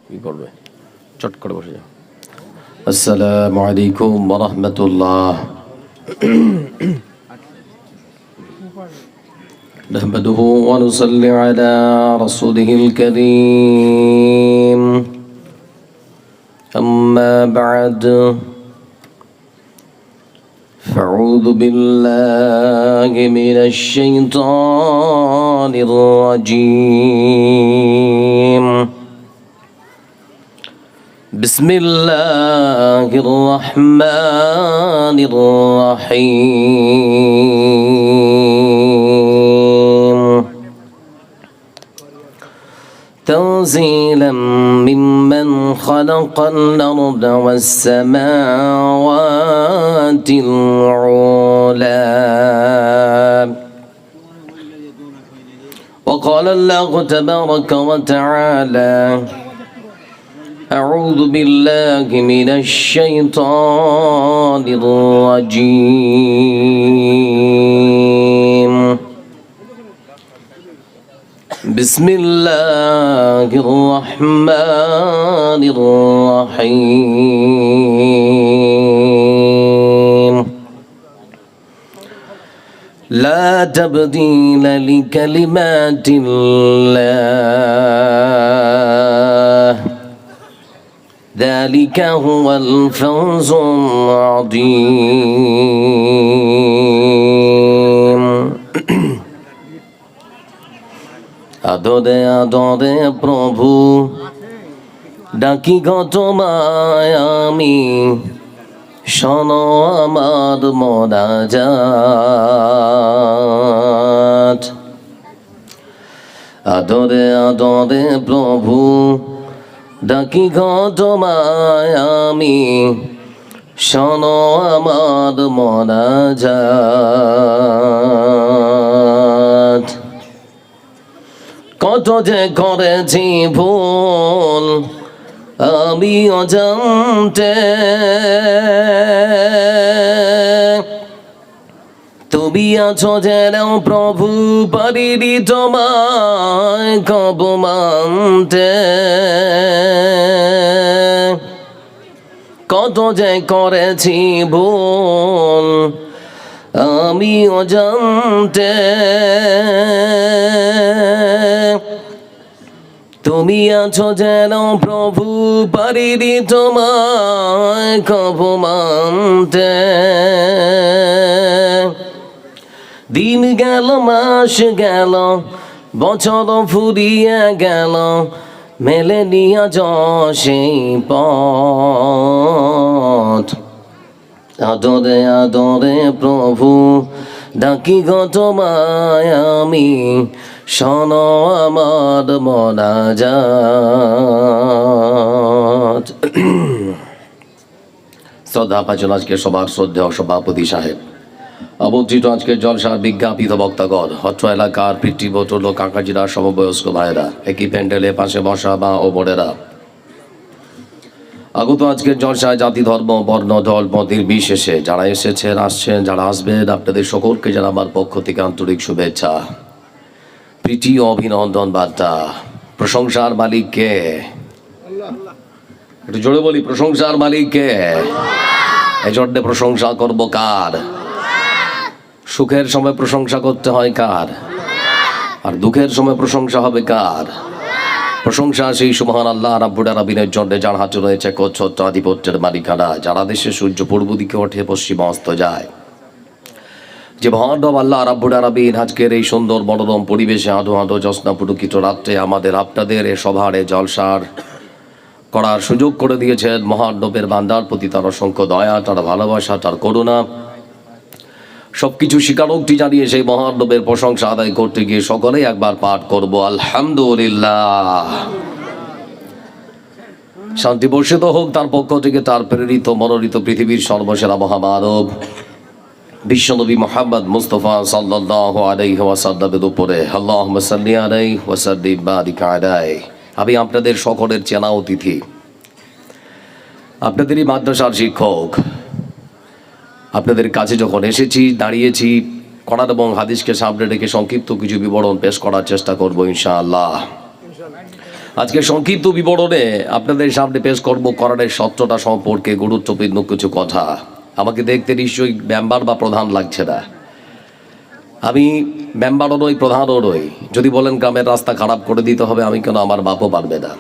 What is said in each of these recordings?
কি করবে চট করে বসে যাও। আসসালামু আলাইকুম ওয়া রাহমাতুল্লাহ। نحمده ونصلي على رسوله الكريم أما بعد فأعوذ بالله من الشيطان الرجيم بسم الله الرحمن الرحيم تنزيلا ممن خلق الأرض والسماوات العلى وقال الله تبارك وتعالى أعوذ بالله من الشيطان الرجيم بسم الله الرحمن الرحيم لا تبديل لكلمات الله ذلك هو الفوز العظيم আদরে আদরে প্রভু ডাকি গো তোমায় আমি শোনো আমার মোনাজাত আদরে আদরে প্রভু ডাকি গো তোমায় আমি শোনো আমার মোনাজাত কত যে করেছি ভুল আমি অজান্তে তুমি আছো যেন প্রভু পারিনি তোমায় কব মানতে কত যে করেছি ভুল আমি অজান্তে তুমি আছো যেন প্রভু পারিনি তোমায় কব মানতে দিন গেল মাস গেল বছর ফুরিয়ে গেল মেলে নিয়া সেই পথ আদরে আদরে প্রভু ডাকি গো তোমায় আমি শোনো আমার মোনাজাত। শ্রদ্ধা পাচ্ছেন আজকে সবার শ্রদ্ধেয় সভাপতি সাহেব, অবস্থিত আজকের জলসার বিজ্ঞাপিত বক্তাগণ, অত্র এলাকার পিতৃবতুল্য কাকাজিরা, সমবয়স্ক ভাইয়েরা, একই প্যান্ডেলে পাশে বসা বা ও বোনেরা, আগত আজকের জলসায় জাতি ধর্ম বর্ণ দল মতের বিশেষে যারা এসেছেন, আসছেন, যারা আসবেন, আপনাদের সকলকে যারা আমার পক্ষ থেকে আন্তরিক শুভেচ্ছা, প্রীতি ও অভিনন্দন বার্তা। প্রশংসার মালিক কে? একটু জোরে বলি, প্রশংসার মালিক কে? এই জন্য প্রশংসা করবো কার? সুখের সময় প্রশংসা করতে হয় কার? আর দুঃখের সময় প্রশংসা হবে কার? প্রশংসা সেই সুবহান আল্লাহ রাব্বুল আলামিনের জন্য, যার হাতে রয়েছে কচ্ছত্র আধিপত্যের মালিকানা, যারা দেশে সূর্য পূর্ব দিকে ওঠে পশ্চিমে অস্ত যায়, যে মহানব আল্লাহ রাব্বুল আলামিন আজকের এই সুন্দর মনোরম পরিবেশে আধো আধো জ্যোৎস্না পুলকিত রাত্রে আমাদের আপনাদের এ সভার জলসার করার সুযোগ করে দিয়েছেন। মহানবের বান্দার প্রতি তার অসংখ্য দয়া, তার ভালোবাসা, তার করুণা, সবকিছু স্বীকারোক্তি জানিয়ে সেই মহানবের প্রশংসা আদায় করতে গিয়ে সকলেই একবার পাঠ করব আলহামদুলিল্লাহ। শান্তি বর্ষিত হোক তার পক্ষ থেকে, তার প্রেরিত মনোনীত পৃথিবীর সর্বসেরা মহামানব বিশ্বনবী মুহাম্মদ মুস্তাফা সাল্লাল্লাহু আলাইহি ওয়াসাল্লামের উপরে আল্লাহুম্মা সাল্লি আলাইহি ওয়া সাল্লিম বারিক আলাইহি। আমি আপনাদের সকলের চেনা অতিথি, আপনাদেরই মাদ্রাসার শিক্ষক। আপনাদের কাছে যখন এসেছি, দাঁড়িয়েছি, কোরআন এবং হাদিসকে সামনে রেখে সংক্ষিপ্ত কিছু বিবরণ পেশ করার চেষ্টা করব ইনশাআল্লাহ। আজকে সংক্ষিপ্ত বিবরণে আপনাদের সামনে পেশ করব কোরআনের সত্যতা সম্পর্কে গুরুত্বপূর্ণ কিছু কথা। আমাকে দেখতে নিশ্চয়ই মেম্বার বা প্রধান লাগছে না। আমি মেম্বারও নই, প্রধানও নই। যদি বলেন গ্রামের রাস্তা খারাপ করে দিতে হবে, আমি কেন, আমার বাপও পারবে না।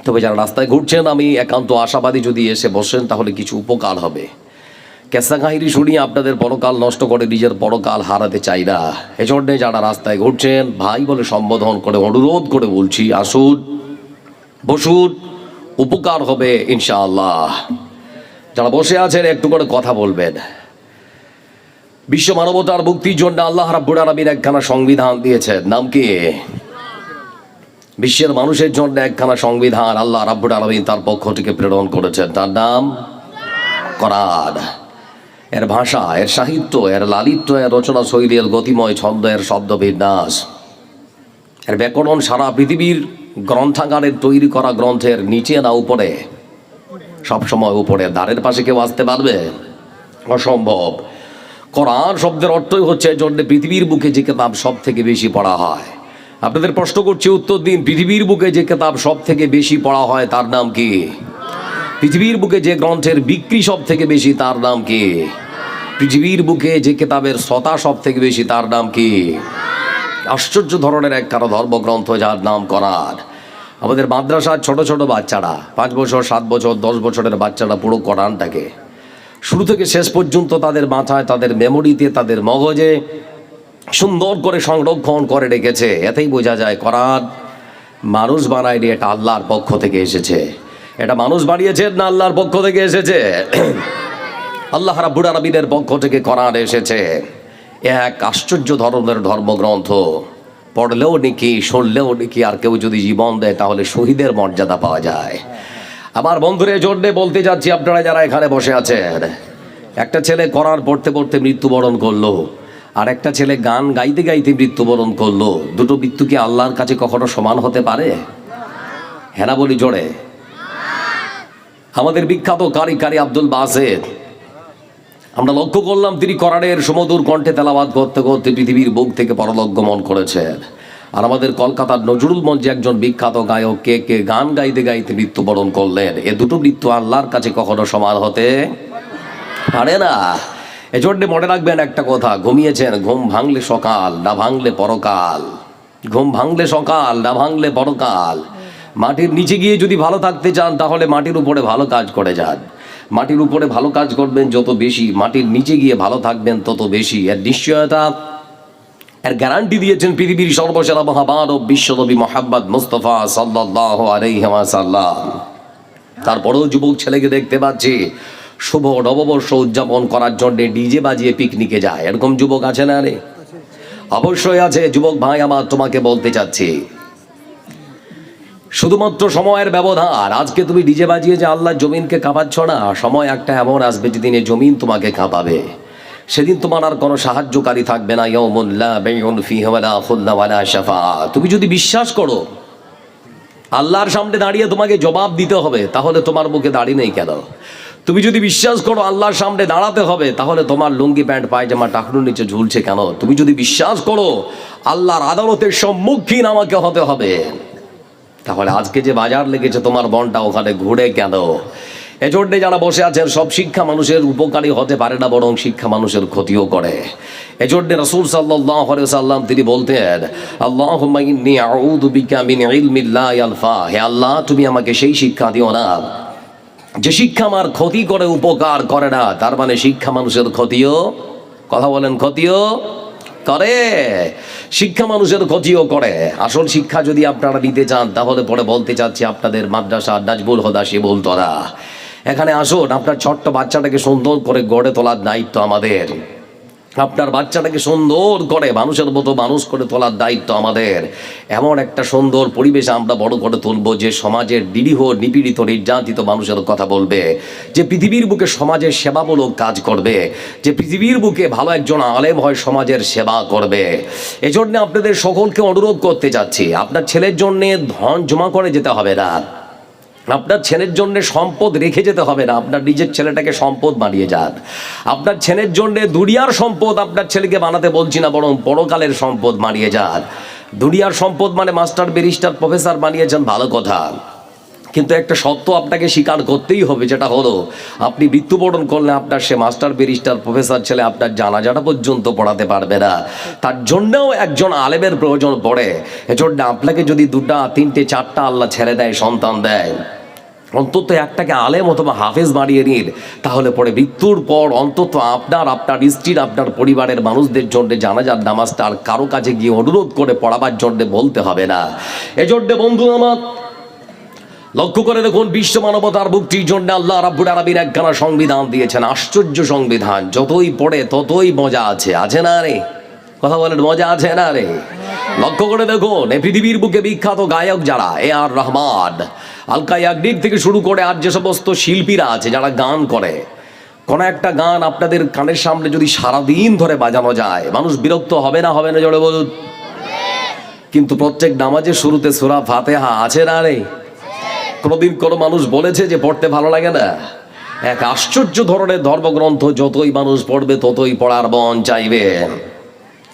তবে যারা রাস্তায় ঘুরছেন, আমি একান্ত আশাবাদী, যদি এসে বসেন তাহলে কিছু উপকার হবে। কেসা কাহিনী শুনিয়ে আপনাদের পরকাল নষ্ট করে নিজের পরকাল হারাতে চাই না। এজন্যে যারা রাস্তায় ঘুরছেন, ভাই বলে সম্বোধন করে অনুরোধ করে বলছি, আসুন, বসুন, উপকার হবে ইনশাআল্লাহ। যারা বসে আছেন একটু করে কথা বলবেন। বিশ্ব মানবতার মুক্তির জন্য আল্লাহ রাব্বুল আলামিন একখানা সংবিধান দিয়েছেন, নাম কি? বিশ্বের মানুষের জন্য একখানা সংবিধান আল্লাহ রাব্বুল আলামিন তার পক্ষ থেকে প্রেরণ করেছেন, তার নাম কোরআন। এর ভাষা, এর সাহিত্য, এর লালিত্য, এর রচনা শৈলী, এর গতিময় ছন্দ, এর শব্দবিন্যাস, এর ব্যাকরণ সারা পৃথিবীর গ্রন্থাগারের তৈরি করা গ্রন্থের নিচে না উপরে? সবসময় উপরে। দ্বারের পাশে কেউ আসতে পারবে? অসম্ভব। কোরআন শব্দের অর্থই হচ্ছে জন্য পৃথিবীর বুকে যে কিতাব সব থেকে বেশি পড়া হয়। আপনাদের প্রশ্ন করছি, উত্তর দিন। পৃথিবীর বুকে যে কিতাব সব থেকে বেশি পড়া হয় তার নাম কি? পৃথিবীর বুকে যে গ্রন্থের বিক্রি সব থেকে বেশি তার নাম কি? পৃথিবীর বুকে যে কিতাবের শতা সব থেকে বেশি তার নাম কি? আশ্চর্য ধরনের এক কারো ধর্মগ্রন্থ যার নাম কোরআন। আমাদের মাদ্রাসার ছোট ছোট বাচ্চারা, 5 বছর, 7 বছর, 10 বছরের বাচ্চারা পুরো কোরআনটাকে শুরু থেকে শেষ পর্যন্ত তাদের মাথায়, তাদের মেমোরিতে, তাদের মগজে সুন্দর করে সংরক্ষণ করে রেখেছে। এতেই বোঝা যায় কোরআন মানুষ বানায়নি, এটা আল্লাহর পক্ষ থেকে এসেছে। এটা মানুষ বানিয়েছেন না আল্লাহর পক্ষ থেকে এসেছে? আল্লাহ রাব্বুল আলামিনের পক্ষ থেকে কোরআন এসেছে। এক আশ্চর্য ধরনের ধর্মগ্রন্থ। পড়লেও নাকি, শুনলেও নাকি, আর কেউ যদি জীবন দেয় তাহলে শহীদের মর্যাদা পাওয়া যায়। আমার বন্ধুদের জন্য বলতে যাচ্ছি, আপনারা যারা এখানে বসে আছেন, একটা ছেলে কোরআন পড়তে পড়তে মৃত্যুবরণ করলো, আর একটা ছেলে গান গাইতে গাইতে মৃত্যুবরণ করলো। দুটো মৃত্যু কি আল্লাহর কাছে কখনো সমান হতে পারে? হ্যাঁ না বলি জোরে? আমাদের বিখ্যাত কারি আব্দুল বাসেত, আমরা লক্ষ্য করলাম তিনি কোরআনের সুমধুর কণ্ঠে তেলাওয়াত করতে করতে পৃথিবীর বুক থেকে পরলোক গমন করেছেন। আর আমাদের কলকাতার নজরুল মঞ্চে একজন বিখ্যাত গায়ক কে গান গাইতে গাইতে মৃত্যুবরণ করলেন। এ দুটো মৃত্যু আল্লাহর কাছে কখনো সমান হতে পারে না। এজন্য মনে রাখবেন একটা কথা, ঘুমিয়েছেন, ঘুম ভাঙলে সকাল, না ভাঙলে পরকাল। ঘুম ভাঙলে সকাল, না ভাঙলে পরকাল। মাটির নিচে গিয়ে যদি ভালো থাকতে চান তাহলে মাটির উপরে ভালো কাজ করে যান। মাটির উপরে ভালো কাজ করবেন যত বেশি, মাটির নিচে গিয়ে ভালো থাকবেন তত বেশি। এর নিশ্চয়তা, এর গ্যারান্টি দিয়েছেন পৃথিবীর সর্বসেরা মহামানব বিশ্বনবী মুহাম্মদ মুস্তাফা সাল্লাল্লাহু আলাইহি ওয়াসাল্লাম। তারপরেও যুবক ছেলেকে দেখতে পাচ্ছি শুভ নববর্ষ উদযাপন করার জন্য ডিজে বাজিয়ে পিকনিকে যায়। এরকম যুবক আছে না রে? অবশ্যই আছে। যুবক ভাই আমার, তোমাকে বলতে চাচ্ছি, শুধুমাত্র সময়ের ব্যবধান। আজকে তুমি ডিজে বাজিয়ে যে আল্লাহর জমিনকে কাঁপাচ্ছ না, সময় একটা এমন আসবে যেদিন এই জমিন তোমাকে কাঁপাবে। সেদিন তোমার আর কোনো সাহায্যকারী থাকবে না। ইয়াউমুন লা বাইউন ফীহি ওয়ালা খুল্লা ওয়ালা শাফাআত। তুমি যদি বিশ্বাস করো আল্লাহর সামনে দাঁড়িয়ে তোমাকে জবাব দিতে হবে, তাহলে তোমার মুখে দাড়ি নেই কেন? তুমি যদি বিশ্বাস করো আল্লাহর সামনে দাঁড়াতে হবে, তাহলে তোমার লুঙ্গি প্যান্ট পায়জামা টাকনুর নিচে ঝুলছে কেন? তুমি যদি বিশ্বাস করো আল্লাহর আদালতের সম্মুখীন আমাকে হতে হবে, তাহলে আজকে যে বাজার লেগেছে তোমার মনটা ওখানে ঘুরে কেন? এজন্যে যারা বসে আছেন, সব শিক্ষা মানুষের উপকারী হতে পারে না, বরং শিক্ষা মানুষের ক্ষতিও করে। এজন্য রাসূল সাল্লাল্লাহু আলাইহি ওয়াসাল্লাম তিনি বলতেন, আল্লাহুম্মা ইন্নী আউযু বিকা মিন ইলমিন লা ইয়ানফা। হে আল্লাহ, তুমি আমাকে সেই শিক্ষা দিও না যে শিক্ষা আমার ক্ষতি করে, উপকার করে না। তার মানে শিক্ষা মানুষের ক্ষতিও, কথা বলেন, ক্ষতিও করে। শিক্ষা মানুষের ক্ষতিও করে। আসল শিক্ষা যদি আপনারা নিতে চান তাহলে পরে বলতে চাচ্ছি আপনাদের মাদ্রাসা নাজবুল হুদা শিবুল তরা, এখানে আসুন। আপনার ছোট্ট বাচ্চাটাকে সুন্দর করে গড়ে তোলার দায়িত্ব আমাদের। আপনার বাচ্চাটাকে সুন্দর করে মানুষের মতো মানুষ করে তোলার দায়িত্ব আমাদের। এমন একটা সুন্দর পরিবেশে আমরা বড় করে তুলব যে সমাজের নিরীহ, নিপীড়িত, নির্যাতিত মানুষের কথা বলবে, যে পৃথিবীর বুকে সমাজের সেবামূলক কাজ করবে, যে পৃথিবীর বুকে ভালো একজন আলেম হয় সমাজের সেবা করবে। এজন্য আপনাদের সকলকে অনুরোধ করতে চাচ্ছি, আপনার ছেলের জন্যে ধন জমা করে যেতে হবে না, আপনার ছেলের জন্য সম্পদ রেখে যেতে হবে না, আপনার নিজের ছেলেটাকে সম্পদ বানিয়ে যান। আপনার ছেলের জন্য দুনিয়ার সম্পদ আপনার ছেলেকে বানাতে বলছি না, বরং পরকালের সম্পদ বানিয়ে যান। দুনিয়ার সম্পদ মানে মাস্টার ব্যারিস্টার প্রফেসর বানিয়েছেন, ভালো কথা, কিন্তু একটা সত্য আপনাকে স্বীকার করতেই হবে, যেটা হলো আপনি মৃত্যুবরণ করলে আপনার সে মাস্টার ব্যারিস্টার প্রফেসর ছেলে আপনার জানাজাটা পর্যন্ত পড়াতে পারবে না। তার জন্যও একজন আলেমের প্রয়োজন পড়ে। এজন্য আপনাকে যদি 2টা 3টে 4টা আল্লাহ ছেড়ে দেয়, সন্তান দেয়, অন্তত একটাকে আলেম অথবা হাফেজ বাড়িয়ে নিন, তাহলে পরে মৃত্যুর পর অন্তত আপনার স্ত্রীর আপনার পরিবারের মানুষদের জন্য জানাজার নামাজটা আর কারো কাছে গিয়ে অনুরোধ করে পড়াবার জন্য বলতে হবে না। এজন্য বন্ধু আমার লক্ষ্য করে দেখুন, বিশ্ব মানবতার মুক্তির জন্য আল্লাহ রাব্বুল আলামিন একখানা সংবিধান দিয়েছেন, আশ্চর্য সংবিধান। যতই পড়ে ততই মজা আছে, আছে না রে? কথা বলেন, মজা আছে না রে? লক্ষ্য করে দেখুন, এই পৃথিবীর বুকে বিখ্যাত গায়ক যারা, A.R. রহমান, আলকা ইয়াগনিক থেকে শুরু করে আর যে সমস্ত শিল্পীরা আছে যারা গান করে, কোন একটা গান আপনাদের কানের সামনে যদি সারাদিন ধরে বাজানো যায়, মানুষ বিরক্ত হবে না? হবে না? জোরে বলুন। কিন্তু প্রত্যেক নামাজের শুরুতে সূরা ফাতিহা আছে না রে? কোনোদিন কোনো মানুষ বলেছে যে পড়তে ভালো লাগে না? এক আশ্চর্য ধরনের ধর্মগ্রন্থ, যতই মানুষ পড়বে ততই পড়ার মন চাইবে।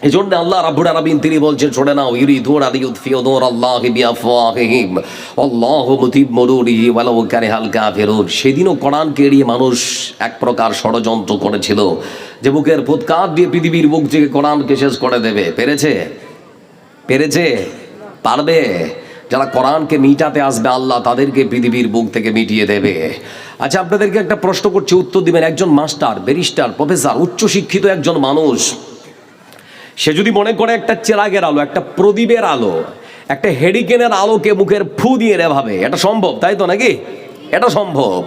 এই জন্য আল্লাহ রাব্বুল আলামিন তিনি বলছেন, শুনে নাও, ইউরিদুনা লিইউতফিউ নূরাল্লাহি বিআফওয়াহিহিম আল্লাহু মুতিম্মু নূরিহি ওয়ালাউ কারিহাল কাফিরুন। সেদিনও কোরআনকে এড়িয়ে মানুষ এক প্রকার ষড়যন্ত্র করেছিল যে বুকের ফুৎকার দিয়ে পৃথিবীর বুক থেকে কোরআনকে শেষ করে দেবে। পেরেছে? পারবে? যারা কোরআনকে মিটাতে আসবে আল্লাহ তাদেরকে পৃথিবীর বুক থেকে মিটিয়ে দেবে। আচ্ছা, আপনাদেরকে একটা প্রশ্ন করছি, উত্তর দিবেন। একজন মাস্টার ব্যারিস্টার প্রফেসর উচ্চশিক্ষিত একজন মানুষ, সে যদি মনে করে একটা চেরাগের আলো, একটা প্রদীপের আলো, একটা হেরিকেনের আলোকে মুখের ফু দিয়ে ভাবে, এটা সম্ভব, তাই তো নাকি? এটা সম্ভব।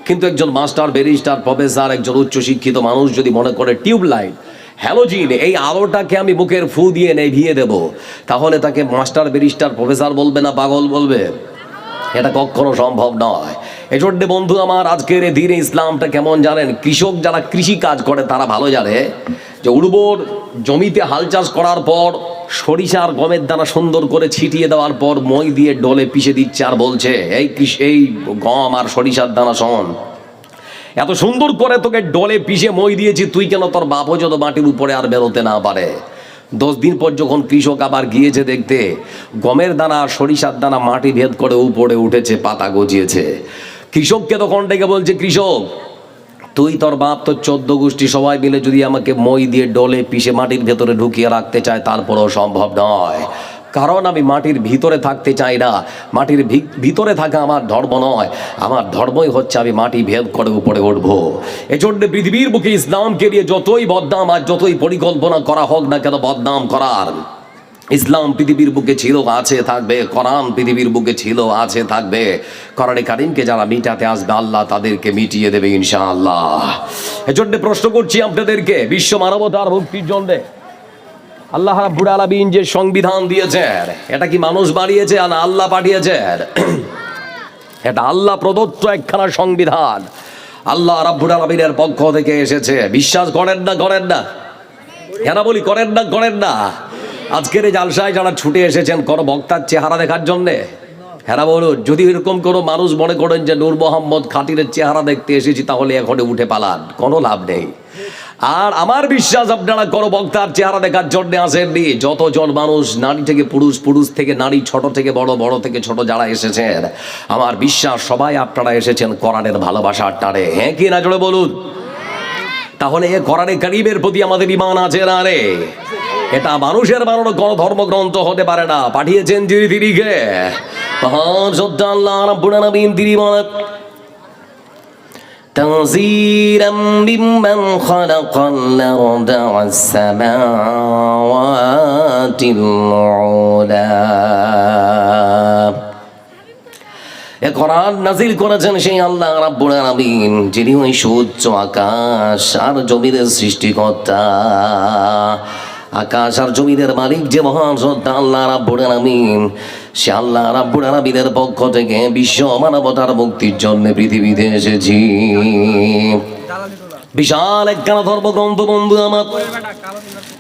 কিন্তু একজন মাস্টার ব্যারিস্টার প্রফেসর, একজন উচ্চশিক্ষিত মানুষ যদি মনে করে টিউবলাইট, হ্যালোজিন, এই আলোটাকে আমি মুখের ফু দিয়ে নেভিয়ে দেব, তাহলে তাকে মাস্টার ব্যারিস্টার প্রফেসর বলবে না পাগল বলবে? এটা কখনো সম্ভব নয়। এজন্য বন্ধু আমার, আজকের এই দিনে ইসলামটা কেমন জানেন? কৃষক যারা কৃষি কাজ করে তারা ভালো জানে যে উর্বর জমিতে হাল চাষ করার পর সরিষার গমের দানা সুন্দর করে ছিটিয়ে দেওয়ার পর মই দিয়ে ডলে পিষে দিচ্ছে আর বলছে, এই গম আর সরিষার দানা শোন, এত সুন্দর করে তোকে ডলে পিষে মই দিয়েছি, তুই কেন তোর বাপও যত মাটির উপরে আর বেরোতে না পারে। 10 দিন পর যখন কৃষক আবার গিয়েছে দেখতে, গমের দানা আর সরিষার দানা মাটি ভেদ করে উপরে উঠেছে, পাতা গজিয়েছে। কৃষককে তখন ডেকে বলছে, কৃষক, তুই তোর বাপ তোর 14 গোষ্ঠী সবাই মিলে যদি আমাকে মই দিয়ে ডলে পিষে মাটির ভেতরে ঢুকিয়ে রাখতে চায়, তারপরেও সম্ভব নয়, কারণ আমি মাটির ভিতরে থাকতে চাই না। মাটির ভিতরে থাকা আমার ধর্ম নয়, আমার ধর্মই হচ্ছে আমি মাটি ভেদ করে উপরে উঠবো। এজন্য পৃথিবীর বুকে ইসলামকে নিয়ে যতই বদনাম আর যতই পরিকল্পনা করা হোক না কেন বদনাম করার, ইসলাম পৃথিবীর বুকে ছিল, আছে, থাকবে। কোরআন পৃথিবীর বুকে ছিল, আছে, থাকবে। কোরআনে কারিমকে যারা মিটাতে আসবে আল্লাহ তাদেরকে মিটিয়ে দেবে ইনশাআল্লাহ। এজন্য প্রশ্ন করছি আপনাদেরকে, বিশ্ব মানবতার মুক্তির জন্য আল্লাহ রাব্বুল আলামিন যে সংবিধান দিয়েছেন, এটা কি মানুষ বানিয়েছে না আল্লাহ পাঠিয়েছেন? এটা আল্লাহ প্রদত্ত একখানা সংবিধান, আল্লাহ রাব্বুল আলামিনের পক্ষ থেকে এসেছে। বিশ্বাস করেন না? করেন না? কেন বলি করেন না? করেন না? আজকের এই জালসায় যারা ছুটে এসেছেন কোনো বক্তার চেহারা দেখার জন্যে, হ্যাঁ বলুন, যদি এরকম কোনো মানুষ মনে করেন যে নূর মোহাম্মদ খাতিরের চেহারা দেখতে এসেছি, তাহলে এখনই উঠে পালান, কোনো লাভ নেই। আর আমার বিশ্বাস আপনারা কোনো বক্তার চেহারা দেখার জন্য আসেননি। যতজন মানুষ, নারী থেকে পুরুষ, পুরুষ থেকে নারী, ছোট থেকে বড়, বড় থেকে ছোট যারা এসেছেন, আমার বিশ্বাস সবাই আপনারা এসেছেন কোরআনের ভালোবাসার টানে। হ্যাঁ কি না জোরে বলুন? তাহলে এ কোরআনে কারীমের প্রতি আমাদের ঈমান আছে না রে? এটা মানুষের বানানো কোনো ধর্মগ্রন্থ হতে পারে না। পাঠিয়েছেন যিনি, তিনিকে মহান সত্য আল্লাহ রাব্বুল আলামিন। তিনি বলেন, তানযীরাম মিম্মান খালাকাল আরদা ওয়াস সামাওয়াতিল উলা। এ কোরআন নাযিল করেছেন সেই আল্লাহ রাব্বুল আলামিন, যিনি ওই সুউচ্চ আকাশ আর জমিনের সৃষ্টিকর্তা। আকাশ আর জমিনের মালিক যে মহান সত্তা আল্লাহ রাব্বুল আলামিন, সে আল্লাহ রাব্বুল আলামিনের পক্ষ থেকে বিশ্ব মানবতার মুক্তির জন্য পৃথিবীতে এসেছি। বিশাল একখানা ধর্মগ্রন্থ বন্ধু আমার,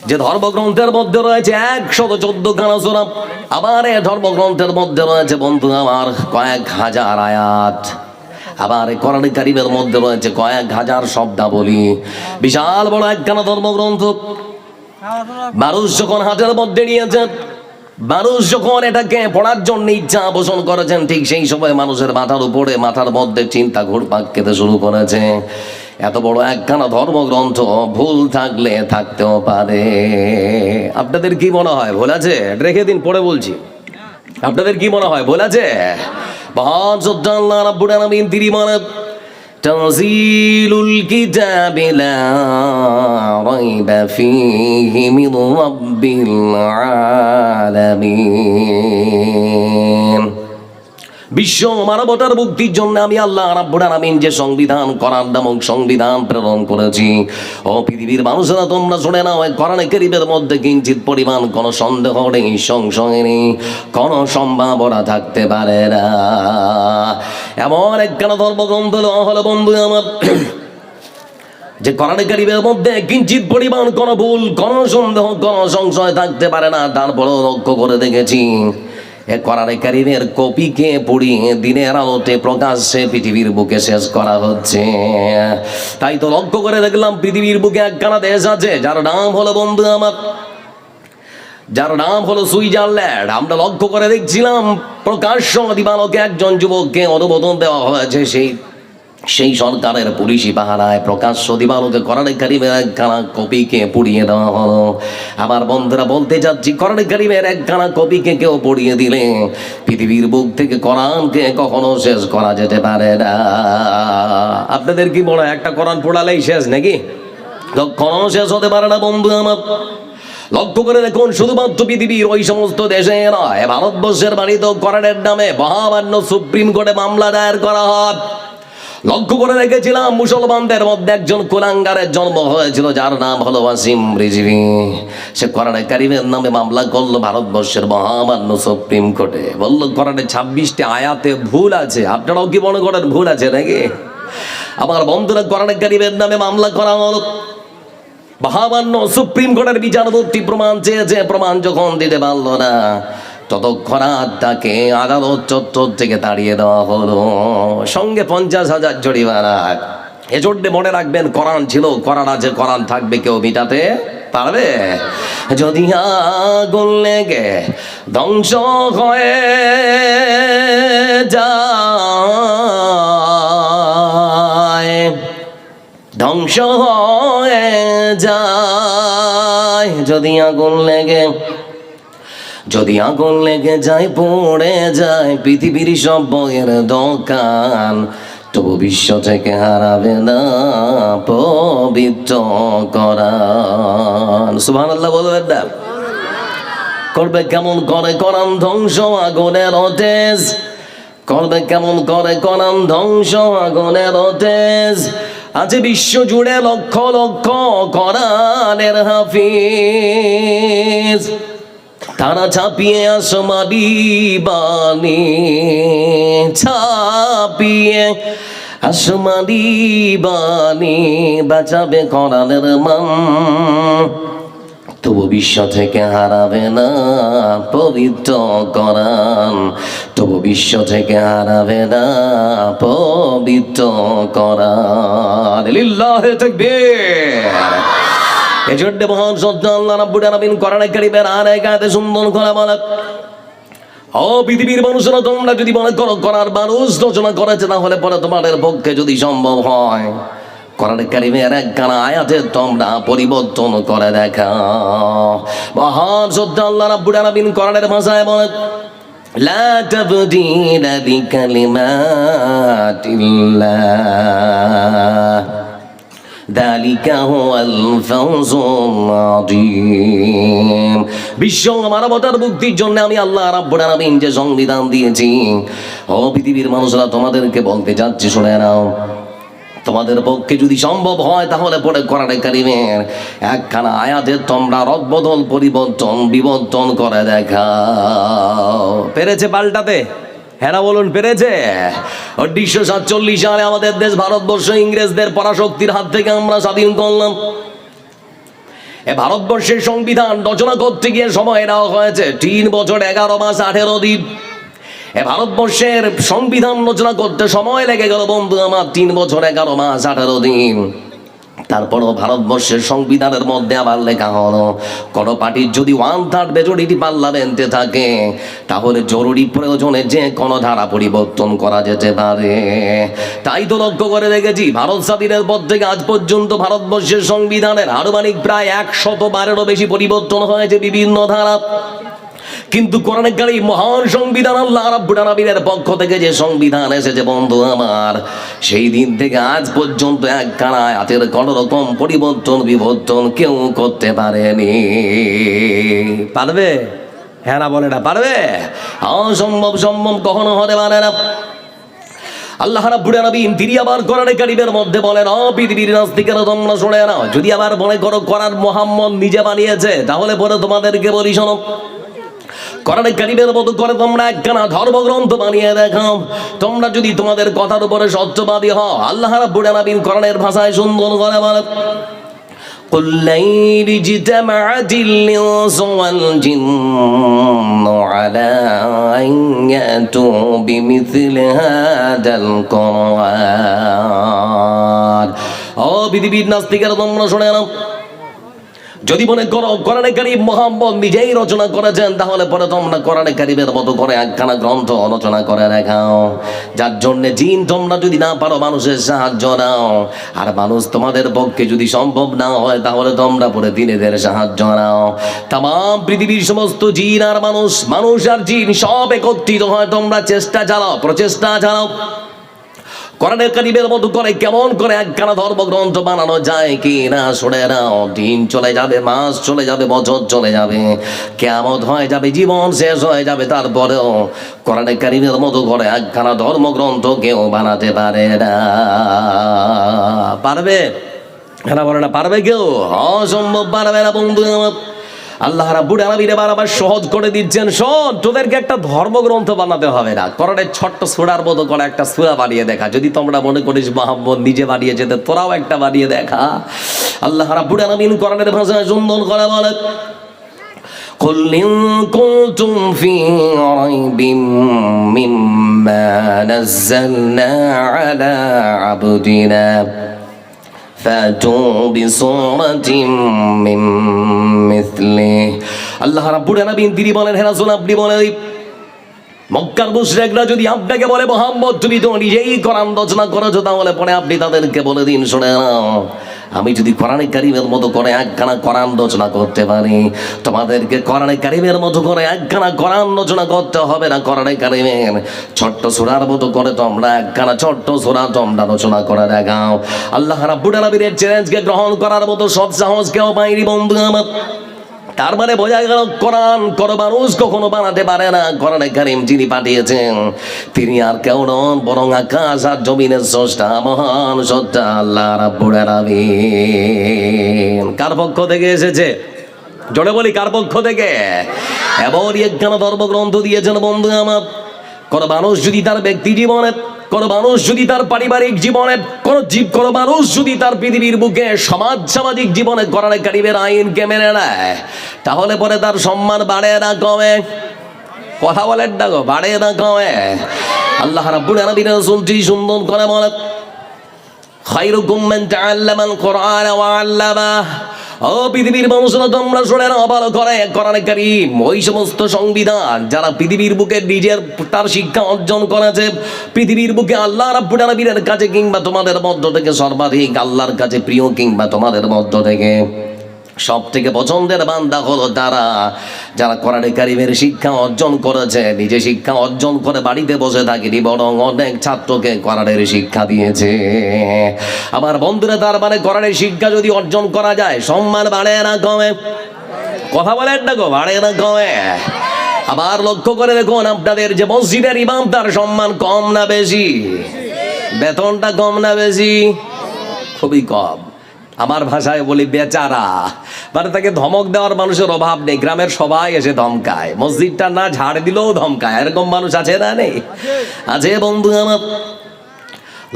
যে ধর্মগ্রন্থের মধ্যে রয়েছে 114 খানা সূরা। আবার এই ধর্মগ্রন্থের মধ্যে রয়েছে বন্ধু আমার কয়েক হাজার আয়াত। আবার এই কোরআন কারীমের মধ্যে রয়েছে কয়েক হাজার শব্দাবলী। বিশাল বড় একখানা ধর্মগ্রন্থ। মানুষ যখন হাতের মধ্যে নিয়েছেন, মানুষ যখন এটাকে পড়ার জন্য ইচ্ছা পোষণ করেছেন, ঠিক সেই সময় মানুষের মাথার উপরে, মাথার মধ্যে চিন্তা ঘুরপাক খেতে শুরু করেছে। এত বড় একখানা ধর্মগ্রন্থ ভুল থাকলে থাকতেও পারে। আপনাদের কি মনে হয় ভুল আছে? রেখে দিন, পরে বলছি। আপনাদের কি মনে হয় ভুল আছে? মহান শ্রদ্ধা আল্লাহ রাব্বুল আলামিন তিনি বলেন, তানজিলুল কিতাবি লা রাইবা ফীহি মির রাব্বিল আলামিন। বিশ্ব মানবতার মুক্তির জন্য আমি আল্লাহ রাব্বুল আলামিন যে সংবিধান, কোরআন নামক সংবিধান প্রেরণ করেছি, ও পৃথিবীর মানুষেরা তোমরা শুনে নাও, কোরআনে কারীমের মধ্যে কিঞ্চিত পরিমাণ কোনো সন্দেহ নেই, সংশয় নেই, কোনো সম্ভাবনা থাকতে পারে না। এমন একখানা ধর্মগ্রন্থ হলো বন্ধু আমার, যে কোরআনে কারীমের মধ্যে কিঞ্চিত পরিমাণ কোনো ভুল, কোনো সন্দেহ, কোনো সংশয় থাকতে পারে না। তারপরেও লক্ষ্য করে দেখেছি, কোরআনে কারীমের কপিকে পড়িয়ে দিনের আলোতে প্রকাশ্যে পৃথিবীর বুকে শেষ করা হচ্ছে। তাই তো লক্ষ্য করে দেখলাম, পৃথিবীর বুকে একখানা দেশ আছে যার নাম হলো বন্ধু আমার, যার নাম হলো সুইজারল্যান্ড। আমরা লক্ষ্য করে দেখছিলাম, প্রকাশ্য দিবালোকে একজন যুবককে অনুমোদন দেওয়া হয়েছে সেই সরকারের পুলিশি পাহারায় প্রকাশ্য দিবালোকে কোরআনে কারীমের একখানা কপিকে পুড়িয়ে দেওয়া হলো। আমার বন্ধুরা বলতে যাচ্ছি, কোরআনে কারীমের একখানা কপিকে কেউ পুড়িয়ে দিলে পৃথিবীর বুক থেকে কোরআনকে কখনো শেষ করা যেতে পারে না। আপনাদের কি মনে হয় একটা কোরআন পোড়ালেই শেষ নাকি? কখনো শেষ হতে পারে না বন্ধু আমার। লক্ষ্য করে দেখুন, শুধুমাত্র পৃথিবীর ওই সমস্ত দেশে নয়, ভারতবর্ষের বাড়িতেও কোরআনের নামে মহামান্য সুপ্রিম কোর্টে মামলা দায়ের করা হয়। লক্ষ্য করে রেখেছিলাম, মুসলমানদের মধ্যে একজন কুলাঙ্গারের জন্ম হয়েছিল যার নাম হলো ওয়াসিম রিজভী। সে কোরআনে কারীমের নামে মামলা করলো ভারতবর্ষের মহামান্য সুপ্রিম কোর্টে। বললো কোরআনে 26টি আয়াতে ভুল আছে। আপনারাও কি মনে করেন ভুল আছে নাকি? আমার বন্ধুরা, কোরআনে কারীমের নামে মামলা করা হলো। মহামান্য সুপ্রিম কোর্টের বিচারপতি প্রমাণ চেয়েছে, প্রমাণ যখন দিতে পারলো না, ততক্ষণ তাকে আদালত চত্বর থেকে তাড়িয়ে দেওয়া হলো, সঙ্গে 50,000 জরিমানা। এজন্য মনে রাখবেন, কোরআন ছিল, কোরআন আছে, কোরআন থাকবে, কেউ মিটাতে পারবে? যদি আগুন লেগে ধ্বংস হয়ে যায়, ধ্বংস হয়ে যায়, যদি আগুন লেগে যায়, পড়ে যায় পৃথিবীর সব বইয়ের দোকান, তবু বিশ্ব থেকে হারাবে না পবিত্র কোরআন। সুবহানাল্লাহ বলবেন না? করবে কেমন করে কোরআন ধ্বংস আগুনের তেজ, করবে কেমন করে কোরআন ধ্বংস আগুনের তেজ। আজ বিশ্ব জুড়ে লক্ষ লক্ষ কোরআনের হাফিজ, তারা ছাপিয়ে আসমানি বাণী, ছাপিয়ে আসমানি বাণী, বাঁচাবে কোরআনের মান, তবু বিশ্ব থেকে হারাবে না পবিত্র কোরআন, তবু বিশ্ব থেকে হারাবে না পবিত্র কোরআন। লিল্লাহি তাকবীর। এজন্য মহান শ্রদ্ধা আল্লাহ রাব্বুল আলামিন কোরআনে কারীমের আর এক আয়াতে সুন্দর করে বলেন, ও পৃথিবীর মানুষরা, তোমরা যদি মনে করো করার মানুষ রচনা করেছে, তাহলে পরে তোমাদের পক্ষে যদি সম্ভব হয় কোরআনে কারীমের একখানা আয়াতে তোমরা পরিবর্তন করে দেখাও। মহান শ্রদ্ধা আল্লাহ রাব্বুল আলামিন কোরআনের ভাষায় বলেন, লা তাবদীলা লিকালিমাতিল্লাহ যালিকা হুয়াল ফাওজুল আযীম। বিশ্ব মানবতার মুক্তির জন্য আমি আল্লাহ রাব্বুল আলামিন যে সংবিধান দিয়েছি, ও পৃথিবীর মানুষরা তোমাদেরকে বলতে যাচ্ছি, শুনে নাও। তোমাদের পক্ষে যদি সম্ভব হয় তাহলে পরে কোরআনে কারীমের একখানা আয়াতে তোমরা রদবদল, পরিবর্তন, বিবর্তন করে দেখাও। পেরেছে পাল্টাতে? হ্যাঁ বলুন, পেরেছে? 1947 সালে আমাদের দেশ ভারতবর্ষ ইংরেজদের পরাশক্তির হাত থেকে আমরা স্বাধীন করলাম। এ ভারতবর্ষের সংবিধান রচনা করতে গিয়ে সময় নেওয়া হয়েছে 3 বছর 11 মাস 18 দিন। এ ভারতবর্ষের সংবিধান রচনা করতে সময় লেগে গেল বন্ধু আমার 3 বছর 11 মাস 18 দিন। তারপরও ভারতবর্ষের সংবিধানের মধ্যে আবার লেখা হলো কোনো পার্টির যদি 1/3 মেজরিটি পার্লামেন্টে থাকে তাহলে জরুরি প্রয়োজনে যে কোনো ধারা পরিবর্তন করা যেতে পারে। তাই তো লক্ষ্য করে দেখেছি ভারত স্বাধীনের পর থেকে আজ পর্যন্ত ভারতবর্ষের সংবিধানের আনুমানিক প্রায় 100বারেরও বেশি পরিবর্তন হয়েছে বিভিন্ন ধারা। কিন্তু কোরআনে কারীম মহান সংবিধান আল্লাহ রাব্বুল আলামিনের পক্ষ থেকে যে সংবিধান এসেছে বন্ধু আমার, সেই দিন থেকে আজ পর্যন্ত একখানা আয়াতের কোনো রকম পরিবর্তন বিবর্তন কেউ করতে পারেনি। পারবে? হ্যাঁ না বলে না পারবে? অসম্ভব সম্ভব কখনো হতে পারে না। আল্লাহ রাব্বুল আলামিন তিনি আবার কোরআনে কারীমের মধ্যে বলেন, ও পৃথিবীর নাস্তিকেরা তোমরা শুনে নাও, যদি আবার মনে করো কোরআন মুহাম্মদ নিজে বানিয়েছে তাহলে পরে তোমাদেরকে বলি শোনো, কোরআনে কারীমের মতো করে তোমরা একখানা ধর্মগ্রন্থ বানিয়ে দেখাও। তোমরা যদি তোমাদের কথার উপরে সত্যবাদী হও, আল্লাহ রাব্বুল আলামিন কোরআনের ভাষায় সুন্দর করে বলেন, قل لئن اجتمعت الإنس والجن على أن يأتوا بمثل هذا القرآن। ও পৃথিবীর নাস্তিকেরা তোমরা শুনে নাও, যদি মনে করো কোরআনে কারীম মুহাম্মদ নিজেই রচনা করেছেন তাহলে পরে তোমরা কোরআনে কারীমের মতো করে একখানা গ্রন্থ রচনা করে দেখাও, যার জন্য জিন তোমরা যদি না পারো মানুষের সাহায্য নাও, আর মানুষ তোমাদের পক্ষে যদি সম্ভব না হয় তাহলে তোমরা পরে জিনেদের সাহায্য নাও। তাম পৃথিবীর সমস্ত জিন আর মানুষ, মানুষ আর জিন সব একত্রিত হয়, তোমরা চেষ্টা চালাও, প্রচেষ্টা চালাও, কোরআনে কারীমের মতো করে কেমন করে একখানা ধর্মগ্রন্থ বানানো যায় কি না শুনে নাও। দিন চলে যাবে, মাস চলে যাবে, বছর চলে যাবে, কিয়ামত হয়ে যাবে, জীবন শেষ হয়ে যাবে, তারপরেও কোরআনে কারীমের মতো করে একখানা ধর্মগ্রন্থ কেউ বানাতে পারে না। পারবে? হ্যাঁ বলে না পারবে কেউ? অসম্ভব পারবে না বন্ধু আমার। আল্লাহ রাব্বুল আলামিন আবার সহজ করে দিচ্ছেন, শোন তোদেরকে একটা ধর্মগ্রন্থ বানাতে হবে না, কোরআনের ছোট্ট সূরার মতো করে একটা সূরা বানিয়ে দেখা। যদি তোমরা মনে করিস মুহাম্মদ নিজে বানিয়েছে তো তোরাও একটা বানিয়ে দেখা। আল্লাহ রাব্বুল আলামিন কোরআনের ভাষায় সুন্দর করে বলেন, قل إن كنتم في ريب مما نزلنا على عبدنا فأتوا بسورة من مثله। আল্লাহ রাব্বুল আলামিন তিনি বলেন, হে রাসূল আপনি বলেন, মক্কার মুশরিকরা যদি আপনাকে বলে মুহাম্মদ তুমি তো নিজেই কোরআন রচনা করেছো, তাহলে পরে আপনি তাদেরকে বলে দিন, শুনে নাও আমি যদি কোরআনে কারীমের মতো করে একখানা কোরআন রচনা করতে পারি, তোমাদেরকে কোরআনে কারীমের মতো করে একখানা কোরআন রচনা করতে হবে না। কোরআনে কারীমের ছোট্ট সূরার মতো করে তোমরা একখানা ছোট্ট সূরা তোমরা রচনা করে দেখাও। আল্লাহ রাব্বুল আলামিনের চ্যালেঞ্জকে গ্রহণ করার মতো সৎ সাহস কেউ পায়নি বন্ধু আমার। তার মানে বোঝা গেল কোরআন কোন মানুষ কখনো বানাতে পারে না। কোরআনে কারীম যিনি পাঠিয়েছেন তিনি আর কেউ নন, বরং আকাশ আর জমিনের স্রষ্টা মহান সত্তা আল্লাহ রাব্বুল আলামিন। কার পক্ষ থেকে এসেছে? জোরে বলি কার পক্ষ থেকে? এমন একখানা ধর্মগ্রন্থ দিয়েছেন বন্ধু আমার, কোন মানুষ যদি তার ব্যক্তি জীবনে, কোন মানুষ যদি তার পারিবারিক জীবনে, কোন মানুষ যদি তার পৃথিবীর বুকে সামাজিক জীবনে কোরআনে কারীমের আইনকে মেনে নেয়, তাহলে পরে তার সম্মান বাড়ে না কমে? কথা বলেন না গো, বাড়ে না কমে? আল্লাহ রাব্বুল আলামিন রাসূলটি সুন্দর করে বলেন, খায়রুকুম মান তাআল্লামাল কুরআন ওয়া আল্লামাহ। ও পৃথিবীর মানুষরা তোমরা শুনে নাও ভালো করে, কোরআনে কারীম ওই সমস্ত সংবিধান যারা পৃথিবীর বুকে নিজের তার শিক্ষা অর্জন করেছে, পৃথিবীর বুকে আল্লাহ রাব্বুল আলামিনের কাছে কিংবা তোমাদের মধ্য থেকে সর্বাধিক আল্লাহর কাছে প্রিয় কিংবা তোমাদের মধ্য থেকে সব থেকে পছন্দের বান্দা হলো তারা যারা কোরআনে কারীমের শিক্ষা অর্জন করেছে, নিজে শিক্ষা অর্জন করে বাড়িতে বসে থাকেনি, বরং অনেক ছাত্রকে কোরআনের শিক্ষা দিয়েছে। আমার বন্ধুরা, তার মানে কোরআনের শিক্ষা যদি অর্জন করা যায় সম্মান বাড়ে না কমে? কথা বলেন না গো, বাড়ে না কমে? আবার লক্ষ্য করে দেখুন আপনাদের যে মসজিদের ইমাম তার সম্মান কম না বেশি? বেতনটা কম না বেশি? খুবই কম। আমার ভাষায় বলি বেচারা, মানে তাকে ধমক দেওয়ার মানুষের অভাব নেই, গ্রামের সবাই এসে ধমকায়, মসজিদটা না ঝাড় দিলেও ধমকায়, এরকম মানুষ আছে না? নেই? আছে বন্ধু আমার।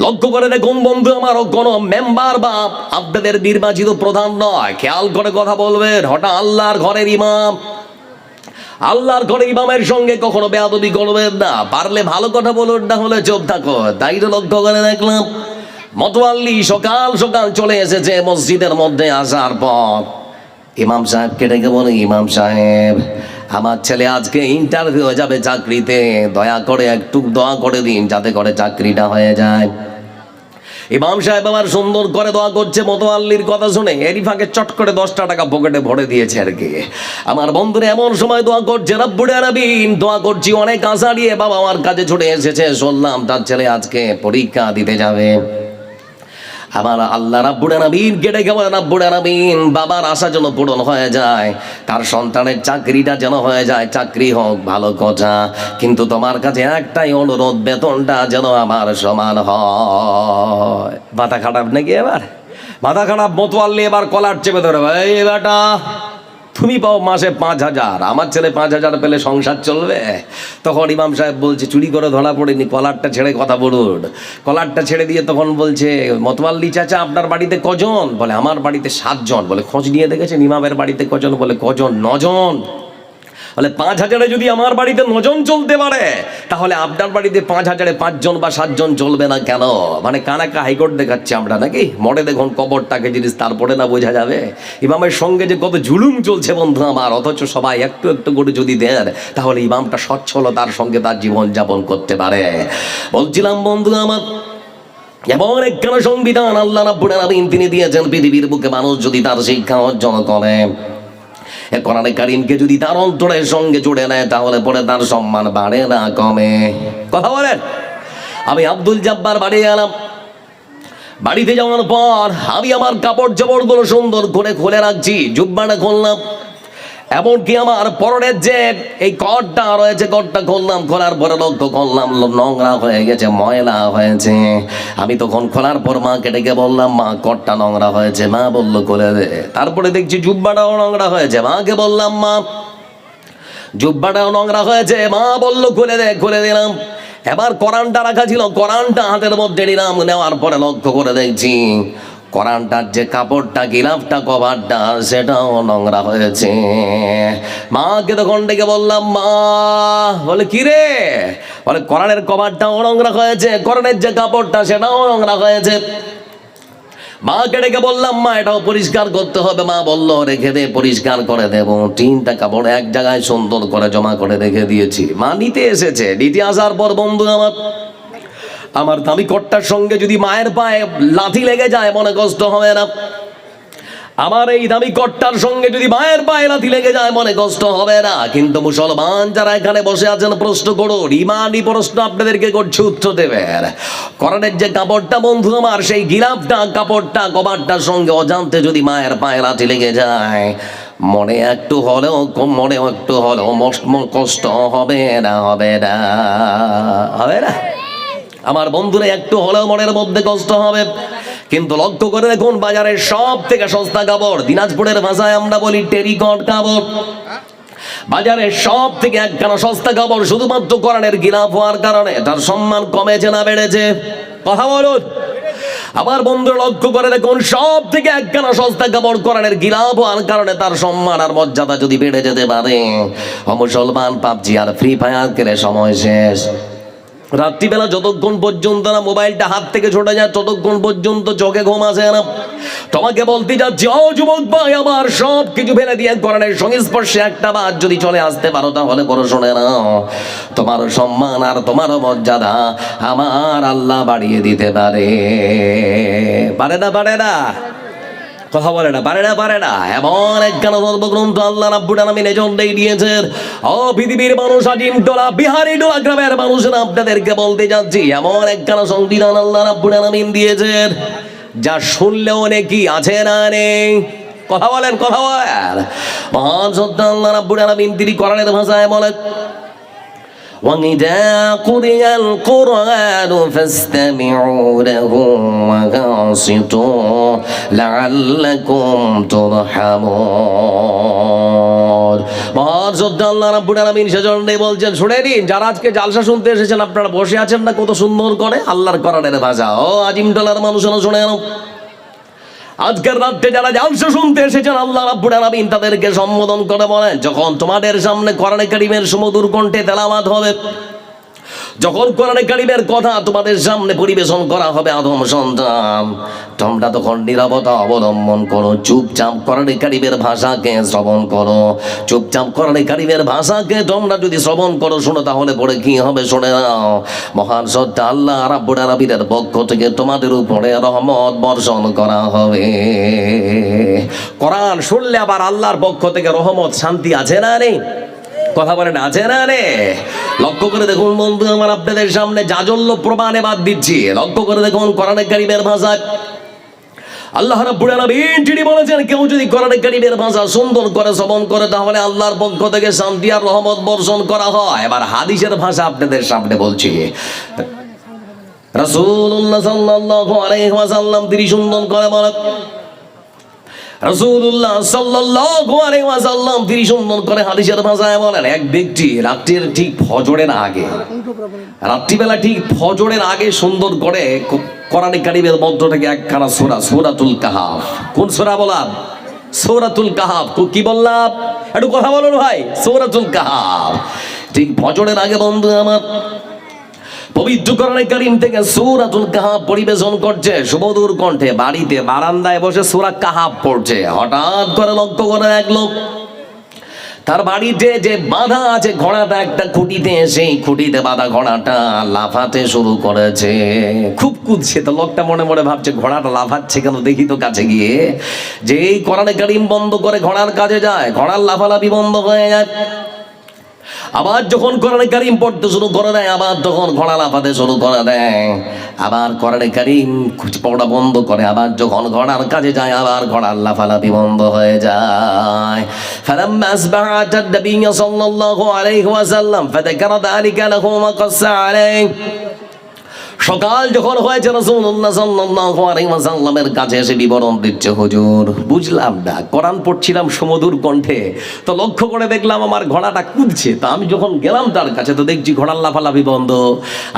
লক্ষ্য করে দেখুন বন্ধু আমার, কোন মেম্বার বা আপনাদের নির্বাচিত প্রধান নয়, খেয়াল করে কথা বলবেন, হঠাৎ আল্লাহর ঘরের ইমাম, আল্লাহর ঘরের ইমামের সঙ্গে কখনো বেয়াদবি করবেন না, পারলে ভালো কথা বলুন, না হলে চুপ থাকো। তাই তো লক্ষ্য করে দেখলাম মতওয়াল্লি সকাল সকাল চলে এসেছে মসজিদের মধ্যে। আসার পর ইমাম সাহেবকে ডেকে বলে, ইমাম সাহেব, আমার ছেলে আজকে ইন্টারভিউ হয়ে যাবে চাকরিতে, দয়া করে একটু দোয়া করে দিন যাতে করে চাকরিটা হয়ে যায়। ইমাম সাহেব আবার সুন্দর করে দোয়া করছে মতওয়াল্লির কথা শুনে। এরই ফাঁকে চট করে 10টা টাকা পকেটে ভরে দিয়েছে আর কি। আমার বন্ধুরা এমন সময় দোয়া করছে, রব্বুল আলামিন, দোয়া করছি অনেক আশা নিয়ে বাবা আমার কাছে ছুটে এসেছে, শুনলাম তার ছেলে আজকে পরীক্ষা দিতে যাবে। আমার আল্লাহ রাব্বুল আলামিন কেটে গেল, রাব্বুল আলামিন বাবার আশা যেন পূরণ হয়ে যায়, তার সন্তানের চাকরিটা যেন হয়ে যায়। চাকরি হোক ভালো কথা, কিন্তু তোমার কাছে একটাই অনুরোধ, বেতনটা যেন আমার সমান হয়। মাথা খারাপ নাকি এবার? মাথা খারাপ মতওয়াল্লি এবার কলার চেপে ধরে, ভাই বেটা তুমি পাও মাসে 5,000, আমার ছেলে 5,000 পেলে সংসার চলবে? তখন ইমাম সাহেব বলছে, চুরি করে ধরা পড়েনি, কলারটা ছেড়ে কথা বলুন। কলারটা ছেড়ে দিয়ে তখন বলছে, মতওয়াল্লি চাচা আপনার বাড়িতে কজন? বলে আমার বাড়িতে 7 জন। বলে খোঁজ নিয়ে দেখেছেন ইমামের বাড়িতে কজন? বলে কজন? 9 জন। বলে 5,000-এ যদি আমার বাড়িতে 9 জন চলতে পারে, তাহলে আপনার বাড়িতে 5,000-এ 5 জন বা 7 জন চলবে না কেন? মানে কানাকা হাইকোর্ট দেখাচ্ছে আমরা নাকি? মরে দেখুন কবরটাকে জিনিস, তারপরে না বোঝা যাবে ইমামের সঙ্গে যে কত জুলুম চলছে বন্ধু আমার। অথচ সবাই একটু একটু করে যদি দেন, তাহলে ইমামটা সচ্ছলতার সঙ্গে তার জীবন যাপন করতে পারে। বলছিলাম বন্ধু আমার, এমন একখানা সংবিধান আল্লাহ রাব্বুল আলামিন তিনি দিয়েছেন, পৃথিবীর বুকে মানুষ যদি তার শিক্ষা অর্জন করে, কোরআনে কারীমকে যদি তার অন্তরের সঙ্গে জুড়ে নেয়, তাহলে পরে তার সম্মান বাড়ে না কমে? কথা বলেন। আমি আব্দুল জব্বার বাড়ি গেলাম। বাড়িতে যাওয়ার পর আমি আমার কাপড় চোপড়গুলো সুন্দর করে খুলে রাখছি, জুব্বাটা খুললাম, এমনকি আমার পরনের যে এই কটটা রয়েছে, কটটা খুললাম। খোলার পরে লক্ষ্য করলাম নোংরা হয়ে গেছে, ময়লা হয়েছে। আমি তখন খোলার পর মাকে ডেকে বললাম, মা কটটা নোংরা হয়েছে। মা বললো খুলে দে। তারপরে দেখছি জুব্বাটাও নোংরা হয়েছে। মাকে বললাম, মা জুব্বাটাও নোংরা হয়েছে। মা বললো খুলে দে। খুলে দিলাম। এবার কোরআনটা রাখা ছিল, কোরআনটা হাতের মধ্যে নিলাম। নেওয়ার পরে লক্ষ্য করে দেখছি কোরআনটার যে কাপড়টা, গিলাফটা, কভারটা, সেটাও নোংরা হয়েছে। মাকে তখন ডেকে বললাম, মা। বলে কি রে? বলে কোরআনের কভারটাও নোংরা হয়েছে, কোরআনের যে কাপড়টা সেটাও নোংরা হয়েছে। মাকে ডেকে বললাম, মা এটাও পরিষ্কার করতে হবে। মা বললো রেখে দে, পরিষ্কার করে দেবো। 3টা কাপড় এক জায়গায় সুন্দর করে জমা করে রেখে দিয়েছি। মা নিতে এসেছে। নিতে আসার পর বন্ধু আমার দামি কট্টার সঙ্গে যদি মায়ের পায়ে লাথি লেগে যায়, মনে কষ্ট হবে না? আমার এই দামি কট্টার সঙ্গে যদি মায়ের পায়ে লাথি লেগে যায়, মনে কষ্ট হবে না? কিন্তু মুসলমান যারা এখানে বসে আছেন, প্রশ্ন করুন, ইমানি প্রশ্ন আপনাদেরকে করছে, উত্তর দেবেন। কোরআনের যে কাপড়টা বন্ধু আমার, সেই গিলাফটা, কাপড়টা, কভারটার সঙ্গে অজান্তে যদি মায়ের পায়ে লাথি লেগে যায়, মনে একটু হলেও কষ্ট হবে না? হবে না? হবে না? আমার বন্ধুরা, একটু হলেও মনের মধ্যে কষ্ট হবে। কিন্তু লক্ষ্য করে দেখুন, বাজারের সব থেকে সস্তা কাপড়, দিনাজপুরের ভাষায় আমরা বলি টেরিকট কাপড়, বাজারের সব থেকে একখানা সস্তা কাপড়, শুধুমাত্র কোরআনের গিলাফ হওয়ার কারণে তার সম্মান কমেছে না বেড়েছে? কথা বলুন। আবার বন্ধুরা লক্ষ্য করে দেখুন, সব থেকে একখানা সস্তা কাপড়, কোরআনের গিলাফ হওয়ার কারণে তার সম্মান আর মর্যাদা যদি বেড়ে যেতে পারে, মুসলমান পাবজি আর ফ্রি ফায়ার খেলে সময় শেষ। রাত্রিবেলা যতক্ষণ পর্যন্ত না মোবাইলটা হাত থেকে ছুটে যায়, ততক্ষণ পর্যন্ত চোখে ঘুম আসে না। তোমাকে বলতে যাচ্ছি, ও যুবক ভাই আমার, সব কিছু ফেলে দিয়ে কোরআনের সংস্পর্শে একটা বার যদি চলে আসতে পারো, তাহলে বড় শোনে না, তোমার সম্মান আর তোমার মর্যাদা আমার আল্লাহ বাড়িয়ে দিতে পারে। পারে না? পারে না? কথা বলে না? পারে না? পারে না? এমন একখানা ধর্মগ্রন্থ আল্লাহ রাব্বুল আলামিন এজন্যই দিয়েছেন। ও পৃথিবীর মানুষ, আজিমটোলা, বিহারীটোলা গ্রামের মানুষেরা, আপনাদেরকে বলতে যাচ্ছি, এমন একখানা সংবিধান আল্লাহ রাব্বুল আলামিন দিয়েছেন, যা শুনলেও নাকি আছে না নেই? কথা বলেন, কথা বলেন। মহান সত্য আল্লাহ রাব্বুল আলামিন তিনি কোরআনের ভাষায় বলেন, وَإِذَا قُرِئَ الْقُرْآنُ فَاسْتَمِعُوا لَهُ وَأَنصِتُوا لَعَلَّكُمْ تُرْحَمُونَ। মহান সত্য আল্লাহ রাব্বুল আলামিন সেজন্যই বলছেন, শুনে নিন, যারা আজকে জালসা শুনতে এসেছেন, আপনারা বসে আছেন না কত সুন্দর করে আল্লাহর কোরআনের ভাষা। ও আজিমটোলার মানুষরা শুনে নাও, আজকের রাতে যারা জালসা শুনতে এসেছেন, আল্লাহ রাব্বুল আলামিন তাদেরকে সম্বোধন করে বলেন, যখন তোমাদের সামনে কোরআনে কারীমের সুমধুর কণ্ঠে তেলাওয়াত হবে, যখন কোরআনে কারিমের কথা তোমাদের সামনে পরিবেশন করা হবে আদম সন্তান, তোমরা তখন নীরবতা অবলম্বন করো, চুপচাপ কোরআনে কারিমের ভাষাকে শ্রবণ করো। চুপচাপ কোরআনে কারিমের ভাষাকে তোমরা যদি শ্রবণ করো, শোনো, তাহলে পরে কি হবে শুনে নাও। মহান সত্তা আল্লাহ রাব্বুল আলামিনের পক্ষ থেকে তোমাদের উপরে রহমত বর্ষণ করা হবে। কোরআন শুনলে আবার আল্লাহর পক্ষ থেকে রহমত, শান্তি আছে না নেই? কথা বলেন, আছে না রে? লক্ষ্য করে দেখুন বন্ধু আমার, আপনাদের সামনে জাজল্য প্রমাণ এবার দিচ্ছি। লক্ষ্য করে দেখুন কোরআনে কারিমের ভাষায় আল্লাহ রাব্বুল আলামিন যিনি বলেছেন, কেউ যদি কোরআনে কারিমের ভাষা সুন্দর করে শ্রবণ করে তাহলে আল্লাহর পক্ষ থেকে শান্তি আর রহমত বর্ষণ করা হয়। এবার হাদিসের ভাষা আপনাদের সামনে বলছি। রাসূলুল্লাহ সাল্লাল্লাহু আলাইহি ওয়াসাল্লাম তিনি সুন্দর করে বলেন, রাসূলুল্লাহ সাল্লাল্লাহু আলাইহি ওয়াসাল্লাম তিনি সুন্দর করে হাদিসের ভাষায় বলেন, এক ব্যক্তি রাত্রির ঠিক ফজরের আগে, রাত্রিবেলা ঠিক ফজরের আগে সুন্দর করে কোরআনে কারিমের মধ্য থেকে একখানা সূরা, সূরাতুল কাহাফ। কোন সূরা বললাম? সূরাতুল কাহাফ। কি বললাম? একটু কথা বলুন ভাই। সূরাতুল কাহাফ ঠিক ফজরের আগে বন্ধু আমার পবিত্র কোরআনে কারীম থেকে সূরাতুল কাহাফ পরিবেশন করছে সুমধুর কণ্ঠে। বাড়িতে বারান্দায় বসে সূরা কাহাফ পড়ছে। হঠাৎ করে লক্ষ্য করে এক লোক, তার বাড়িতে যে বাঁধা আছে ঘোড়াটা একটা খুঁটিতে, সেই খুঁটিতে বাঁধা ঘোড়াটা লাফাতে শুরু করেছে, খুব কুদছে। তো লোকটা মনে মনে ভাবছে, ঘোড়াটা লাফাচ্ছে কেন, দেখি তো কাছে গিয়ে। যেই কোরআনে কারীম বন্ধ করে ঘোড়ার কাছে যায়, ঘোড়ার লাফালাফি বন্ধ হয়ে যায়। আবার যখন কোরআনে কারীম পড়তে শুরু করে দেয়, আবার তখন ঘোড়া লাফাতে শুরু করে দেয়। আবার কোরআনে কারীম পড়া বন্ধ করে, আবার যখন ঘোড়ার কাছে যায়, আবার ঘোড়ার লাফালাফি বন্ধ হয়ে যায়। ফালাম্মা আসবাহাত আন-নবী সাল্লাল্লাহু আলাইহি ওয়াসাল্লাম ফাযাকারা যালিকা লাহু ওয়া কাসসা আলাইহি। সকাল যখন হয়েছে, রাসূলুল্লাহ সাল্লাল্লাহু আলাইহি ওয়াসাল্লামের কাছে এসে বিবরণ দিচ্ছে, হুজুর বুঝলাম না, কোরআন পড়ছিলাম সুমধুর কণ্ঠে, তো লক্ষ্য করে দেখলাম আমার ঘোড়াটা কুদছে। তা আমি যখন গেলাম তার কাছে, তো দেখছি ঘোড়ার লাফালাফি বন্ধ।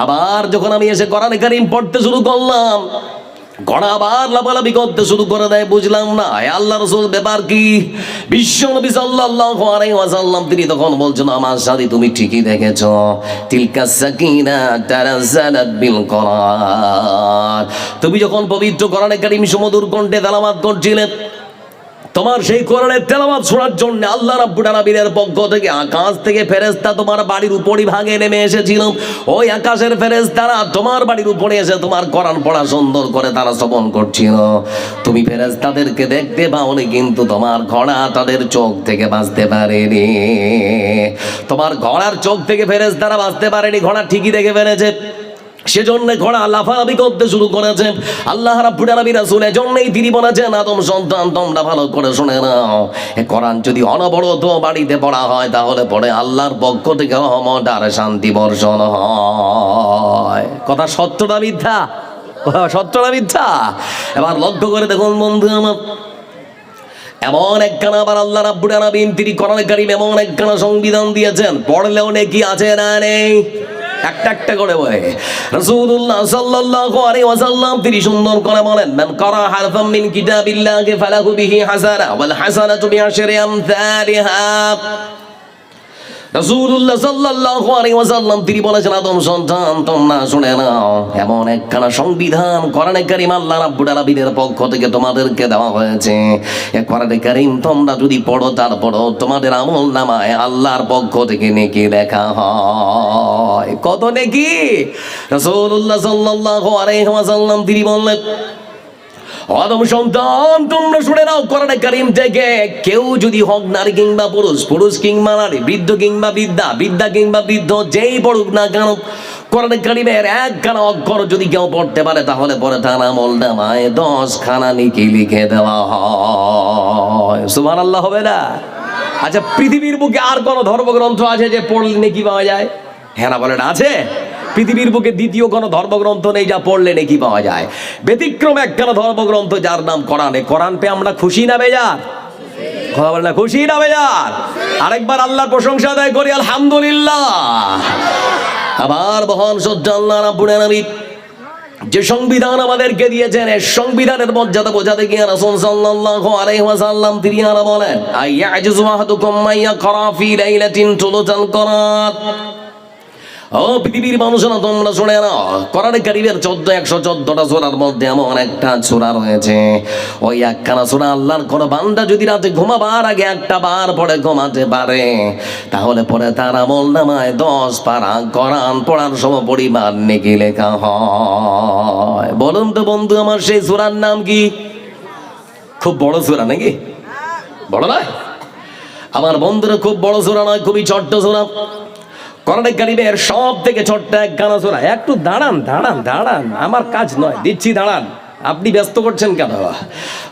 আবার যখন আমি এসে কোরআনে কারীম পড়তে শুরু করলাম, ঘোড়া আবার লাফালাফি করতে শুরু করে দেয়। বুঝলাম না, হে আল্লাহ রাসূল ব্যাপার কি? বিশ্বনবী সাল্লাল্লাহু আলাইহি ওয়াসাল্লাম তিনি তখন বলছেন, আমার সাথী তুমি ঠিকই দেখেছো, তিলকা সাকিনা তানাজ্জালাত বিল কোরআন। তুমি যখন পবিত্র কোরআনে কারীম সুমধুর কণ্ঠে তেলাওয়াত করছিলে, তোমার সেই কোরআনের তেলাওয়াত শোনার জন্য আল্লাহ রাব্বুল আলামিনের পক্ষ থেকে আকাশ থেকে ফেরেশতা তোমার বাড়ির উপরই ভাগে নেমে এসেছিল। ওই আকাশের ফেরেশতারা তোমার বাড়ির উপরে এসে তোমার কোরআন পড়া সুন্দর করে তারা শ্রবণ করছিল। তুমি ফেরেশতাদেরকে দেখতে পাওনি, কিন্তু তোমার ঘোড়া তাদের চোখ থেকে বাঁচতে পারেনি। তোমার ঘোড়ার চোখ থেকে ফেরেশতারা বাঁচতে পারেনি, ঘোড়া ঠিকই দেখে ফেলেছে। সেজন্য ঘোড়া লাফালাফি করতে শুরু করেছে। আল্লাহ রাব্বুল আলামিন রাসূলের জন্যই তিনি বলেছেন, আদম সন্তান তোমরা ভালো করে শুনে নাও, এই কোরআন যদি অনবরত বাড়িতে পড়া হয়, তাহলে পরে আল্লাহর পক্ষ থেকে রহমত আর শান্তি বর্ষণ হয়। কথা সত্য না মিথ্যা? কথা সত্য না মিথ্যা? এবার লক্ষ্য করে দেখুন বন্ধু আমার, এমন একখানা আবার আল্লাহ রাব্বুল আলামিন তিনি কোরআনে কারীম এমন একখানা সংবিধান দিয়েছেন, পড়লেও নেকি আছে না নেই? একটা একটা করে বলে রাসূলুল্লাহ সাল্লাল্লাহু আলাইহি ওয়াসাল্লাম তিনি সুন্দর করে বলেন, মান ক্বারা হারফাম মিন কিতাবিল্লাহি ফালাহু বিহি হাসানা ওয়াল হাসানাতু বিআশরি আমসালিহা। রাসূলুল্লাহ সাল্লাল্লাহু আলাইহি ওয়াসাল্লাম তিনি বলেছেন, আদম সন্তান তোমরা শুনে নাও, এমন একখানা সংবিধান কোরআনে কারীম আল্লাহ রাব্বুল আলামিনের পক্ষ থেকে তোমাদেরকে দেওয়া হয়েছে। এই কোরআনে কারীম তোমরা যদি পড়ো, তারপরও তোমাদের আমল নামায় আল্লাহর পক্ষ থেকে নেকি লেখা হয়। কত নেকি? রাসূলুল্লাহ সাল্লাল্লাহু আলাইহি ওয়াসাল্লাম তিনি বললেন, আদম সন্তান তোমরা শুনে নাও, কোরআনে কারীম থেকে কেউ যদি হোক নারী কিংবা পুরুষ, পুরুষ কিংবা নারী, বৃদ্ধ কিংবা বৃদ্ধা, বৃদ্ধা কিংবা বৃদ্ধ, যেই পড়ুক না কেন, কোরআনে কারীমের একখানা অক্ষর যদি কেউ পড়তে পারে, তাহলে পরে তার আমল নামায় 10 খানা নেকি লিখে দেওয়া হয়। সুবহানাল্লাহ হবে না? আচ্ছা, পৃথিবীর বুকে আর কোন ধর্মগ্রন্থ আছে যে পড়লে নেকি পাওয়া যায়? হ্যাঁ না বলেন, আছে? পৃথিবীর বুকে দ্বিতীয় কোনো ধর্মগ্রন্থ নেই যা পড়লে নেকি পাওয়া যায়। ব্যতিক্রম একখানা ধর্মগ্রন্থ যার নাম কোরআন। কোরআন পেয়ে আমরা খুশি না বেজার? কথা বলে না, খুশি না বেজার? আরেকবার আল্লাহর প্রশংসা আদায় করি, আলহামদুলিল্লাহ। আবার মহান সত্য আল্লাহ রাব্বুল আলামিন যে সংবিধান আমাদেরকে দিয়েছেন, এই সংবিধানের মর্যাদা বোঝাতে গিয়ে রাসূল সাল্লাল্লাহু আলাইহি ওয়াসাল্লাম তিনি আরো বলেন, আইয়াজু আহাদুকুম মাইয়াকরা ফি লাইলাতিন তুলুতাল কোরআন ও পৃথিবীর মানুষরা তোমরা শুনে নাও, কোরআনে কারীমের 114টা সূরার মধ্যে এমন একটা সূরা রয়েছে, ওই একখানা সূরা আল্লাহর কোন বান্দা যদি রাতে ঘুমাবার আগে একটা বার পড়ে ঘুমাতে পারে, তাহলে পরে তার আমলনামায় 10 পারা কোরআন পড়ার সমপরিমাণ নেকি লেখা হয়। বলুন তো বন্ধু আমার সেই সূরার নাম কি? খুব বড় সূরা নাকি? বড় নয় আমার বন্ধুরা, খুব বড় সূরা নয়, খুবই ছোট্ট সূরা। কোরআনে কারীমের সব থেকে ছোট্ট একখানা সূরা। একটু দাঁড়ান দাঁড়ান দাঁড়ান, আমার কাজ নয়, দিচ্ছি দাঁড়ান, আপনি ব্যস্ত করছেন কেন?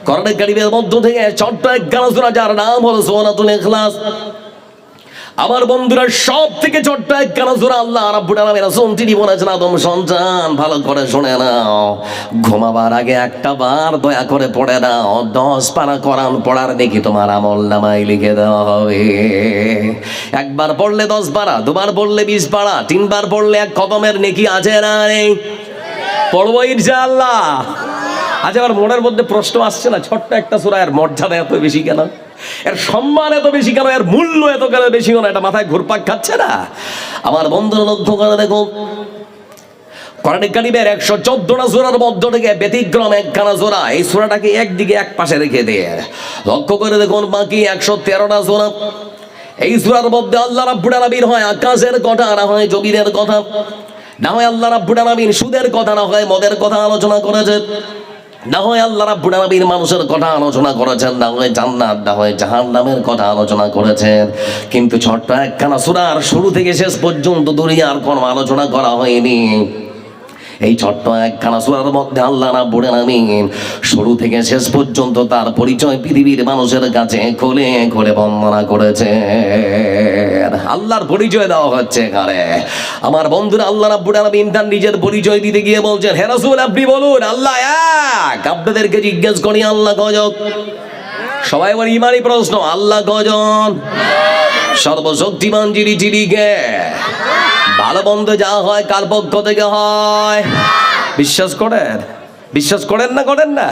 কোরআনে কারীমের মধ্য থেকে ছোট্ট একখানা সূরা যার নাম হলো সূরাতুল ইখলাস। আমার বন্ধুরা, সব থেকে ছোট্ট একখানা সূরা আল্লাহ রাব্বুল আলামিন রাসূল তিনি বলেছেন, আদম সন্তান ভালো করে শুনে নাও, ঘুমাবার আগে একটা বার দয়া করে পড়ে নাও, 10 পারা কোরআন পড়ার নেকি তোমার আমলনামায় লিখে দেওয়া হবে। একবার পড়লে 10 পারা, দুবার পড়লে 20 পারা, 3 বার পড়লে 1 খতমের নেকি আছে না নেই? পড়বো ইনশাআল্লাহ। আজ আমার মনের মধ্যে প্রশ্ন আসছে না, ছোট্ট একটা সূরা, এর মর্যাদা এত বেশি কেন, এর সম্মান এত বেশি কেন, এর মূল্য এত কেন বেশি কেন? এটা মাথায় ঘুরপাক খাচ্ছে না? আমার বন্ধুরা লক্ষ্য করে দেখো, কোরআনে কারীমের 114টা সূরার মধ্য থেকে ব্যতিক্রম একখানা সূরা। এই সূরাটাকে একদিকে এক পাশে রেখে দিয়ে লক্ষ্য করে দেখুন বাকি 113টা সূরা। এই সূরার মধ্যে আল্লাহ রাব্বুল আলামিন হয় আকাশের কথা, না হয় জমিনের কথা, না হয় আল্লাহ রাব্বুল আলামিন সুদের কথা, না হয় মদের কথা আলোচনা করেছে, না হয় আল্লাহ রাব্বুল আলামিন মানুষের কথা আলোচনা করেছেন, না হয় জান্নাত, না হয় জাহান্নামের কথা আলোচনা করেছেন। কিন্তু ছোট্ট একখানা সূরার শুরু থেকে শেষ পর্যন্ত দুনিয়ার কোনো আলোচনা করা হয়নি। এই ছোট্ট একখানা সূরার মধ্যে আল্লাহ রাব্বুল আলামিন শুরু থেকে শেষ পর্যন্ত তার পরিচয় পৃথিবীর মানুষের কাছে খুলে খুলে বর্ণনা করেছেন। আল্লাহর পরিচয় দেওয়া হচ্ছে এখানে। আমার বন্ধুরা, আল্লাহ রাব্বুল আলামিন তার নিজের পরিচয় দিতে গিয়ে বলছেন, হে রাসূল আপনি বলুন আল্লাহ এক। আপনাদেরকে জিজ্ঞেস করি আল্লাহ কজন? সবাই বলে ইমানি প্রশ্ন, আল্লাহ কজন? সর্বশক্তিমান যিনি কে? ভালো মন্দ যা হয় কার পক্ষ থেকে হয়? বিশ্বাস করেন? বিশ্বাস করেন না করেন না?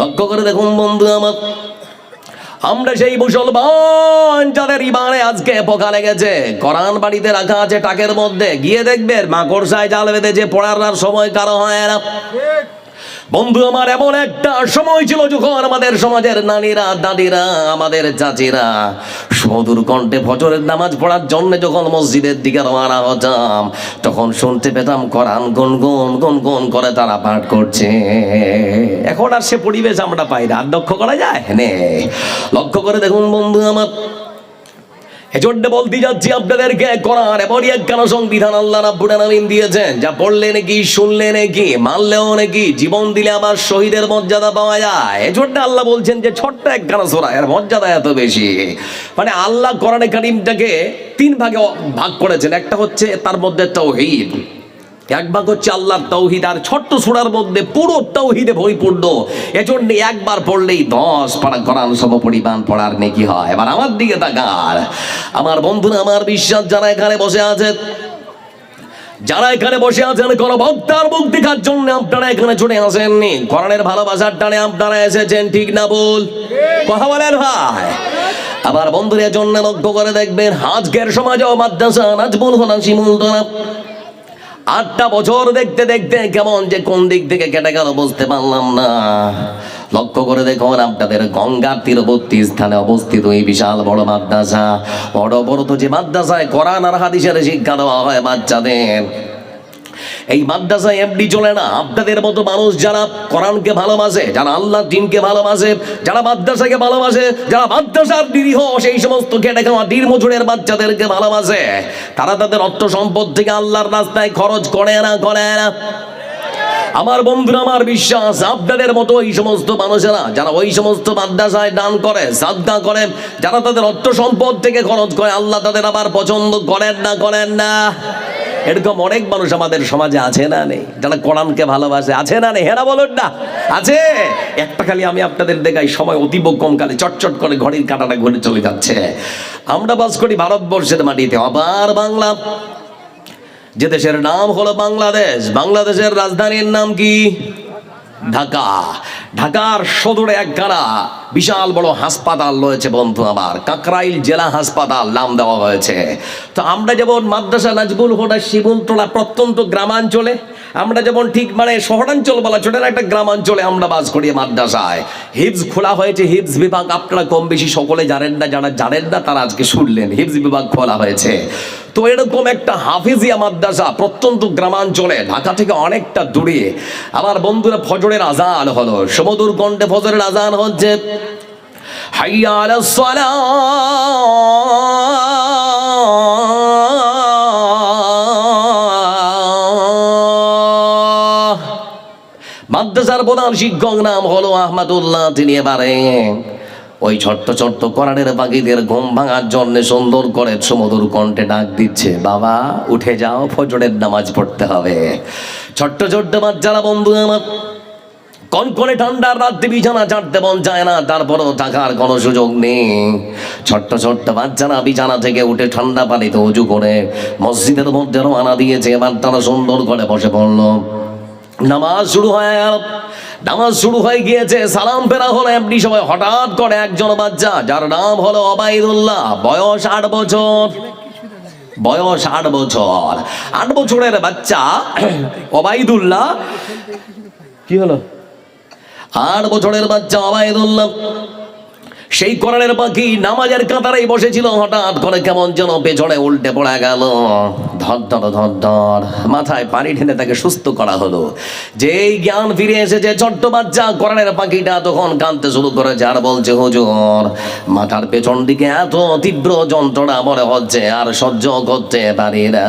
লক্ষ্য করে দেখুন বন্ধু আমার, আমরা সেই মুসলমান যাদের ইমানে আজকে পোকা লেগেছে। কোরআন বাড়িতে রাখা আছে টাকের মধ্যে, গিয়ে দেখবেন মাকড়সায় জাল বেঁধেছে, পড়ার আর সময় কারো হয় না। বন্ধু আমার, এমন একটা সময় ছিল যখন আমাদের সমাজের নারীরা, দাদিরা, আমাদের চাচিরা সুমধুর কণ্ঠে ফজরের নামাজ পড়ার জন্য যখন মসজিদের দিকে রওনা হতাম, তখন শুনতে পেতাম কোরআন গুনগুন গুনগুন করে তারা পাঠ করছে। এখন আর সে পরিবেশ আমরা পাই না। আর লক্ষ্য করা যায়? হ্যাঁ, লক্ষ্য করে দেখুন বন্ধু আমার, এজন্য বলতে যাচ্ছি আপনাদেরকে, কোরআন এমনই একখানা সংবিধান আল্লাহ রাব্বুল আলামিন দিয়েছেন, যা পড়লে নাকি, শুনলে নাকি, মানলেও নাকি, জীবন দিলে আবার শহীদের মর্যাদা পাওয়া যায়। এজন্য আল্লাহ বলছেন যে ছোট্ট একখানা সূরা, এর মর্যাদা এত বেশি। মানে আল্লাহ কোরআনে কারীমটাকে 3 ভাগে ভাগ করেছেন। একটা হচ্ছে তার মধ্যে তাওহীদ, এক ভাগ হচ্ছে আল্লাহর তাওহীদ, আর ছোট্ট সূরার মধ্যে পুরো তাওহীদে পরিপূর্ণ। এজন্য একবার পড়লেই 10 পারা কোরআন সমপরিমাণ পড়ার নেকি হয়। এবার আমার দিকে তাকান আমার বন্ধুরা, আমার বিশ্বাস যারা এখানে বসে আছেন, যারা এখানে বসে আছেন কোন বক্তার মুখ দেখার জন্য আপনারা এখানে ছুটে আসেননি, কোরআনের ভালোবাসার টানে আপনারা এসেছেন, ঠিক না বল? কথা বলেন ভাই। আবার বন্ধুরা, জন্য লক্ষ্য করে দেখবেন আজকের সমাজে মাদ্রাসা নাজমুল হোনা শিমুল তোলা 8টা বছর দেখতে দেখতে কেমন যে কোন দিক থেকে কেটে গেল বুঝতে পারলাম না। লক্ষ্য করে দেখুন, আপনাদের গঙ্গার তীরবর্তী স্থানে অবস্থিত এই বিশাল বড় মাদ্রাসা, বড় বড় তো যে মাদ্রাসায় কোরআন আর হাদিসের শিক্ষা দেওয়া হয় বাচ্চাদের, এই মাদ্রাসায় এমনি চলে না। আপনাদের মতো মানুষ যারা কোরআনকে ভালোবাসে, যারা আল্লাহর দ্বীনকে ভালোবাসে, যারা মাদ্রাসাকে ভালোবাসে, যারা মাদ্রাসার নিরীহ সেই সমস্ত খেটে খাওয়া দিনমজুরের বাচ্চাদেরকে ভালোবাসে, তারা তাদের অর্থ সম্পদ থেকে আল্লাহর রাস্তায় খরচ করে না, করে না। আমার বন্ধুরা, আমার বিশ্বাস আপনাদের মতো এই সমস্ত মানুষেরা যারা ওই সমস্ত মাদ্রাসায় দান করে, সাদকা করে, যারা তাদের অর্থ সম্পদ থেকে খরচ করে, আল্লাহ তাদের আবার পছন্দ করেন না, করেন না। এরকম অনেক মানুষ আমাদের সমাজে আছে না নেই, যারা কোরআনকে ভালোবাসে? আছে না নেই? হেরা বলুন না, আছে। একটা খালি আমি আপনাদের দেখাই, সময় অতীব কম, কালে চটচট করে ঘড়ির কাঁটাটা ঘুরে চলে যাচ্ছে। আমরা বাস করি ভারতবর্ষের মাটিতে, আবার বাংলা, যে দেশের নাম হলো বাংলাদেশ। বাংলাদেশের রাজধানীর নাম কি? ঢাকা। ঢাকার সদরে একখানা বিশাল বড় হাসপাতাল রয়েছে বন্ধু আমার, কাকরাইল জেলা হাসপাতাল নাম দেওয়া হয়েছে। তো আমরা যেমন মাদ্রাসা নাজবুল হুদা শিমুলতলা প্রত্যন্ত গ্রামাঞ্চলে, আমরা যেমন ঠিক মানে শহরাঞ্চল বলা ছোট না, একটা গ্রামাঞ্চলে আমরা বাস করি। মাদ্রাসায় হিফজ খোলা হয়েছে, হিফজ বিভাগ আপনারা কম বেশি সকলে জানেন না, যারা জানেন না তারা আজকে শুনলেন হিফজ বিভাগ খোলা হয়েছে। তো এরকম একটা হাফিজিয়া মাদ্রাসা প্রত্যন্ত গ্রামাঞ্চলে, ঢাকা থেকে অনেকটা দূরে। আমার বন্ধুরা ফজরের আজান হলো, সমুদূর কণ্ঠে ফজরের আজান হচ্ছে, হাইয়া আলাস সালাহ। মাদ্রাসার প্রধান শিক্ষক নাম হলো আহমদুল্লাহ। তিনি এবারে ওই ছোট্ট ছোট্ট কোরআনের পাখিদের ঘুম ভাঙার জন্য সুন্দর করে সুমধুর কণ্ঠে ডাক দিচ্ছে, বাবা উঠে যাও, ফজরের নামাজ পড়তে হবে। ছোট্ট ছোট্ট বাচ্চারা বন্ধু আমার, কনকনে ঠান্ডার রাত্রে বিছানা ছাড়তে মন যায় না, তারপরও থাকার কোনো সুযোগ নেই। ছোট্ট ছোট্ট বাচ্চারা বিছানা থেকে উঠে ঠান্ডা পানিতে উজু করে মসজিদের মধ্যে রওনা দিয়েছে। এবার তারা সুন্দর করে বসে পড়ল। নামাজ শুরু হয়ে গেল, নামাজ শুরু হয়ে গিয়েছে, সালাম ফেরা হলো। এমনি সময় হঠাৎ করে একজন বাচ্চা, যার নাম হলো ওবাইদুল্লাহ, বয়স 8 বছর, বয়স 8 বছর, 8 বছরের বাচ্চা ওবাইদুল্লাহ। কি হলো? 8 বছরের বাচ্চা ওবাইদুল্লাহ সেই কোরআনের পাখি নামাজের কাতারেই বসেছিল। হঠাৎ করে কেমন যেন পেছনে উল্টে পড়ে গেল, ধর ধর ধর ধর, মাথায় পানি ঢেলে তাকে সুস্থ করা হলো। যেই জ্ঞান ফিরে এসেছে ছোট্ট বাচ্চা কোরআনের পাখিটা, তখন কাঁদতে শুরু করেছে আর বলছে, হুজুর মাথার পেছন দিকে এত তীব্র যন্ত্রণা মনে হচ্ছে, আর সহ্য করতে পারি না।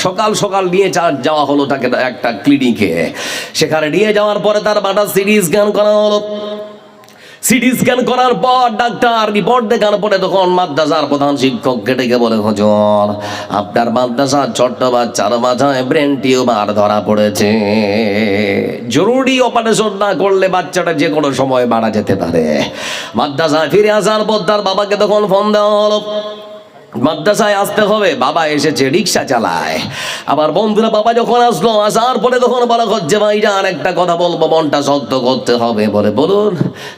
সকাল সকাল নিয়ে যাওয়া হলো তাকে একটা ক্লিনিকে। সেখানে নিয়ে যাওয়ার পরে তার মাথা সিটি স্ক্যান করা হলো। সিটি স্ক্যান করার পর ডাক্তার রিপোর্ট দেখার পরে তখন মাদ্রাসার প্রধান শিক্ষককে ডেকে বলে, হুজুর আপনার মাদ্রাসার ছোট্ট বাচ্চার মাথায় ব্রেন টিউমার ধরা পড়েছে, জরুরি অপারেশন না করলে বাচ্চাটা যে কোনো সময় মারা যেতে পারে। মাদ্রাসায় ফিরে আসার পর তার বাবাকে তখন ফোন দেওয়া হলো, মাদ্রাসায় আসতে হবে। বাবা এসেছে, রিক্সা চালায়। আবার বন্ধুরা বাবা যখন আসলো, আসার পরে তখন বলা হচ্ছে, ভাইজান একটা কথা বলবো, মনটা শক্ত করতে হবে। বলে বলুন।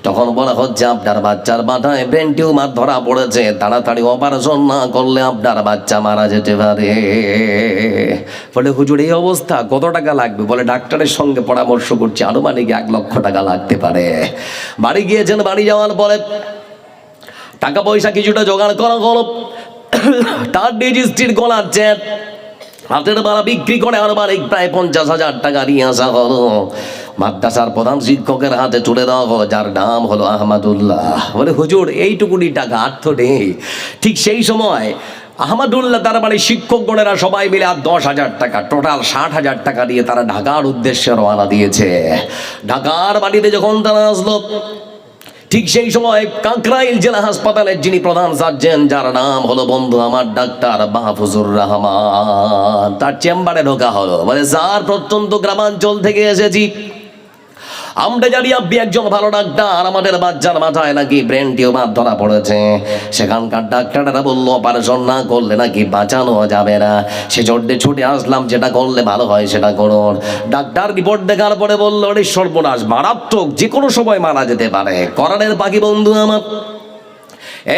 তখন বলা হচ্ছে, আপনার বাচ্চার মাথায় ব্রেন টিউমার ধরা পড়েছে, তাড়াতাড়ি অপারেশন না করলে আপনার বাচ্চা মারা যেতে পারে। বলে হুজুর এই অবস্থা, কত টাকা লাগবে? বলে ডাক্তারের সঙ্গে পরামর্শ করছি, আনুমানিক 1 লক্ষ টাকা লাগতে পারে। বাড়ি গিয়েছেন, বাড়ি যাওয়ার পরে টাকা পয়সা কিছুটা জোগাড় করা হলো। তার রেজিস্ট্রির গলার চেন হাতের বাড়া বিক্রি করে আনুমানিক প্রায় 50,000 টাকা নিয়ে আসা হলো। মাদ্রাসার প্রধান শিক্ষকের হাতে তুলে দেওয়া হলো, যার নাম হলো আহমদুল্লাহ। বলে হুজুর এইটুকুনি টাকা আর তো নেই। ঠিক সেই সময় আহমদুল্লাহ তার মানে শিক্ষকগণেরা সবাই মিলে আর 10,000 টাকা, টোটাল 60,000 টাকা দিয়ে তারা ঢাকার উদ্দেশ্যে রওনা দিয়েছে। ঢাকার বাড়িতে যখন তারা আসলো, ঠিক সেই সময় কাকরাইল জেলা হাসপাতালের যিনি প্রধান সার্জন, যার নাম হলো বন্ধু আমার ডাক্তার মাহফুজুর রহমান, তার চেম্বারে ঢোকা হলো। বলে স্যার প্রত্যন্ত গ্রামাঞ্চল থেকে এসেছি, আমরা জানি আপনি একজন ভালো ডাক্তার, আমাদের বাচ্চার মাথায় নাকি ব্রেন টিউমার ধরা পড়েছে। সেখানকার ডাক্তাররা বললো অপারেশন না করলে নাকি বাঁচানো যাবে না। সেজন্য ছুটে আসলাম, যেটা করলে ভালো হয় সেটা করুন। ডাক্তার রিপোর্ট দেখার পরে বললো, অরে সর্বনাশ, মারাত্মক, যে কোনো সময় মারা যেতে পারে। কোরআনের পাখি বন্ধু আমার,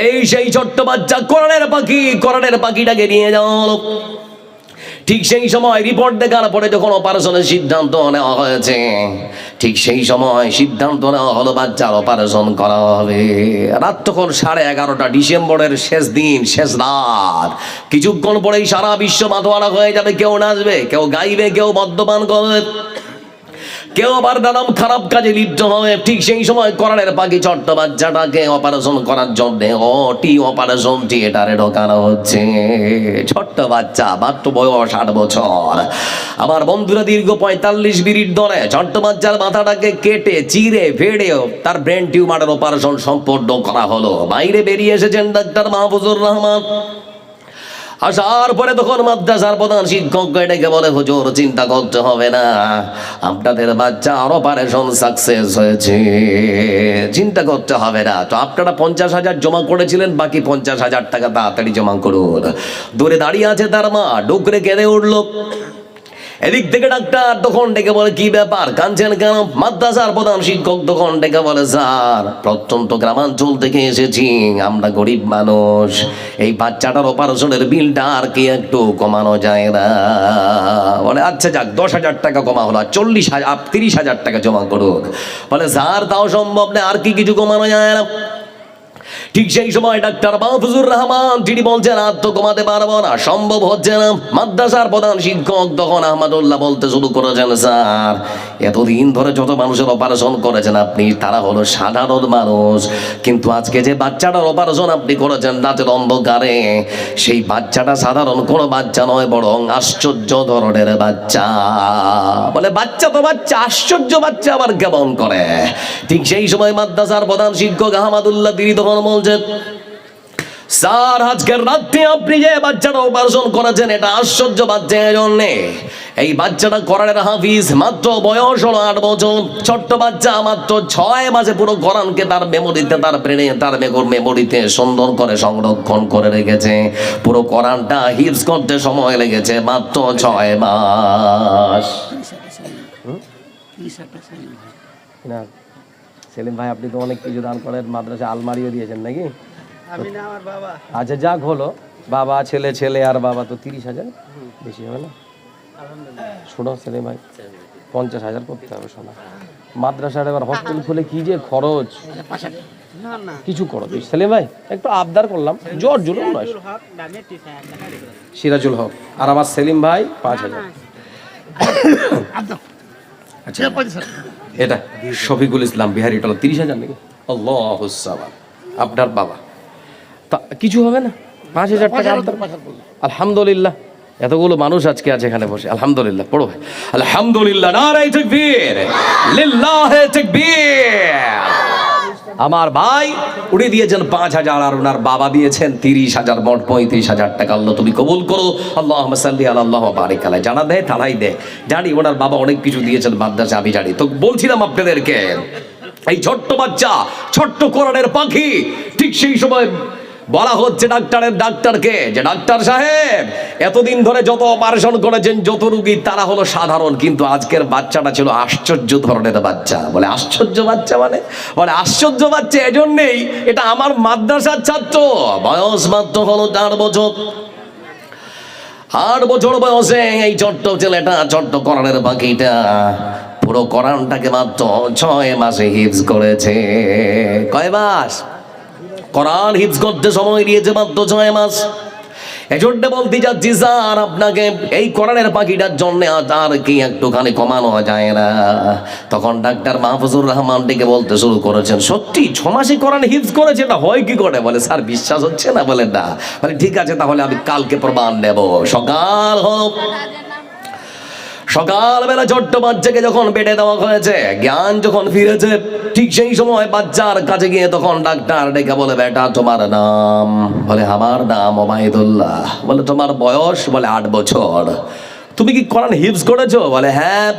এই সেই ছোট্ট বাচ্চা কোরআনের পাখি, কোরআনের পাখিটাকে নিয়ে যাওয়া হলো। ঠিক সেই সময় রিপোর্ট দেখার পরে যখন অপারেশনের সিদ্ধান্ত নেওয়া হয়েছে, ঠিক সেই সময় সিদ্ধান্ত নেওয়া হলো বাচ্চার অপারেশন করা হবে। রাত তখন 11:30 ডিসেম্বরের শেষ দিন, শেষ রাত। কিছুক্ষণ পরেই সারা বিশ্ব মাতোয়ারা হয়ে যাবে। কেউ নাচবে, কেউ গাইবে, কেউ মদ্যপান করবে, কেউ আবার নানান খারাপ কাজে লিপ্ত হবে। ঠিক সেই সময় কোরআনের পাখি ছোট্ট বাচ্চাটাকে অপারেশন করার জন্য অপারেশন থিয়েটারে ঢোকানো হচ্ছে। ছোট্ট বাচ্চা, মাত্র বয়স 8 বছর। আমার বন্ধুরা দীর্ঘ 45 মিনিট ধরে ছোট্ট বাচ্চার মাথাটাকে কেটে চিরে ফেড়ে তার ব্রেন টিউমারের অপারেশন সম্পন্ন করা হলো। বাইরে বেরিয়ে এসেছেন ডাক্তার মাহফুজুর রহমান। আসার পরে তখন মাদ্রাসার প্রধান শিক্ষককে ডেকে বলে, হুজুর চিন্তা করতে হবে না, আপনাদের বাচ্চার অপারেশন সাকসেস হয়েছে, চিন্তা করতে হবে না। তো আপনারা 50,000 জমা করেছিলেন, বাকি 50,000 টাকা তাড়াতাড়ি জমা করুন। দূরে দাঁড়িয়ে আছে তার মা, ডুকরে কেঁদে উঠল। এদিক থেকে ডাক্তার তখন ডেকে বলে, কি ব্যাপার, কাঁদছেন কেন? মাদ্রাসার প্রধান শিক্ষক তখন ডেকে বলে, স্যার প্রত্যন্ত গ্রামাঞ্চল থেকে এসেছি, আমরা গরিব মানুষ, এই বাচ্চাটার অপারেশনের বিলটা আর কি একটু কমানো যায় না? বলে আচ্ছা যাক, 10,000 টাকা কমা হলো, 40,000 30,000 টাকা জমা করুক। বলে স্যার তাও সম্ভব না, আর কি কিছু কমানো যায় না? ঠিক সেই সময় ডাক্তার মাহফুজুর রহমান তিনি বলছেন, আর তো কমাতে পারবো না, সম্ভব হচ্ছে না। মাদ্রাসার প্রধান শিক্ষক তখন আহমদুল্লাহ বলতে শুরু করেছেন, স্যার এতদিন ধরে যত মানুষের অপারেশন করেছেন আপনি, তারা হলো সাধারণ মানুষ, কিন্তু আজকে যে বাচ্চাটার অপারেশন আপনি করেছেন রাতের অন্ধকারে, সেই বাচ্চাটা সাধারণ কোনো বাচ্চা নয়, বরং আশ্চর্য ধরনের বাচ্চা। বলে বাচ্চা তো বাচ্চা, আশ্চর্য বাচ্চা আবার কেমন করে? ঠিক সেই সময় মাদ্রাসার প্রধান শিক্ষক আহমদুল্লাহ তিনি তখন বলছেন, স্যার আজকের রাতে আপনি যে বাচ্চাটা অপারেশন করেছেন, এটা আশ্চর্য বাচ্চা এজন্যে, এই বাচ্চাটা কোরআনের হাফিজ, মাত্র বয়স হলো 8 বছর, ছোট্ট বাচ্চা, মাত্র 6 মাসে পুরো কোরআনকে তার মেমোরিতে, তার ব্রেনে, তার মেমোরিতে সুন্দর করে সংরক্ষণ করে রেখেছে। পুরো কোরআনটা হিফজ করতে সময় লেগেছে মাত্র 6 মাস। না সেলিম ভাই, আপনি তো অনেক কিছু দান করেন, মাদ্রাসা আলমারিও দিয়েছেন নাকি? আচ্ছা যাক হলো, বাবা ছেলে, ছেলে আর বাবা, তো 30,000 বেশি হবে না? শোনো সেলিম ভাই, 50,000 করতে হবে। শোনা মাদ্রাসার এবার হস্টেল খুলে কি যে খরচ, কিছু করো সেলিম ভাই, একটু আবদার করলাম, জোর জুলুম নয়। সিরাজুল হক আর আমার সেলিম ভাই 5,000। আচ্ছা এটা শফিকুল ইসলাম বিহারি টলা 30,000 নাকি? আল্লাহুস সামাদ, আপনার বাবা তা কিছু হবে না? 5,000 টাকা আলহামদুলিল্লাহ, এতগুলো মানুষ আজকে আছে এখানে বসে, আলহামদুলিল্লাহ। পড়ো ভাই, আলহামদুলিল্লাহ, নারায়ে তাকবীর, লিল্লাহি তাকবীর। আমার ভাই উড়ে দিয়েছেন 5,000 আর ওনার বাবা দিয়েছেন 30,000, মোট 35,000 টাকা। আল্লাহ তুমি কবুল করো, আল্লাহুম্মা সাল্লি আলা আল্লাহু বারিক আলাই। জানা দেয় তালাই দেয়, জানি ওনার বাবা অনেক কিছু দিয়েছেন মাদ্রাসা, আমি জানি। তো বলছিলাম আপনাদেরকে, এই ছোট্ট বাচ্চা, ছোট্ট কোরআনের পাখি, ঠিক সেই সময় বলা হচ্ছে ডাক্তারকে, যে ডাক্তার সাহেব এতদিন ধরে যত অপারেশন করেছেন, যত রোগী, তারা হলো সাধারণ, কিন্তু আজকের বাচ্চাটা ছিল আশ্চর্য ধরনের বাচ্চা। বলে আশ্চর্য বাচ্চা মানে? বলে আশ্চর্য বাচ্চা এজন্যই, এটা আমার মাদ্রাসার ছাত্র, বয়স মাত্র হলো 4 বছর। 8 বছর বয়সে এই ছোট্ট ছেলেটা, ছোট্ট কোরআনের পাখিটা পুরো কোরআনটাকে মাত্র 6 মাসে হিফজ করেছে। কয় মাস? কোরআন হিফজ করতে সময় দিয়েছে মাত্র 6 মাস। এজন্য বলতে যাচ্ছি স্যার, আপনাকে এই কোরআনের পাখিটার জন্য আর কি একটুখানি কমানো যায় না? তখন ডাক্তার মাহফুজুর রহমান ডেকে বলতে শুরু করেছেন, সত্যি 6 মাসে কোরআন হিফজ করেছে, এটা হয় কি করে? বলে স্যার বিশ্বাস হচ্ছে না? বলে না। বলে ঠিক আছে, তাহলে আমি কালকে প্রমাণ নেব। সকাল হলো, সকালবেলা ছোট্ট বাচ্চাকে যখন বেডে দেওয়া হয়েছে, জ্ঞান যখন ফিরেছে, ঠিক সেই সময় বাচ্চার কাছে গিয়ে তখন ডাক্তার ডেকে বলে, বেটা তোমার নাম? বলে আমার নাম ওবায়দুল্লাহ। বলে তোমার বয়স? বলে 8 বছর। তুমি কি কোরআন হিফজ করেছো? বলে হ্যাঁ।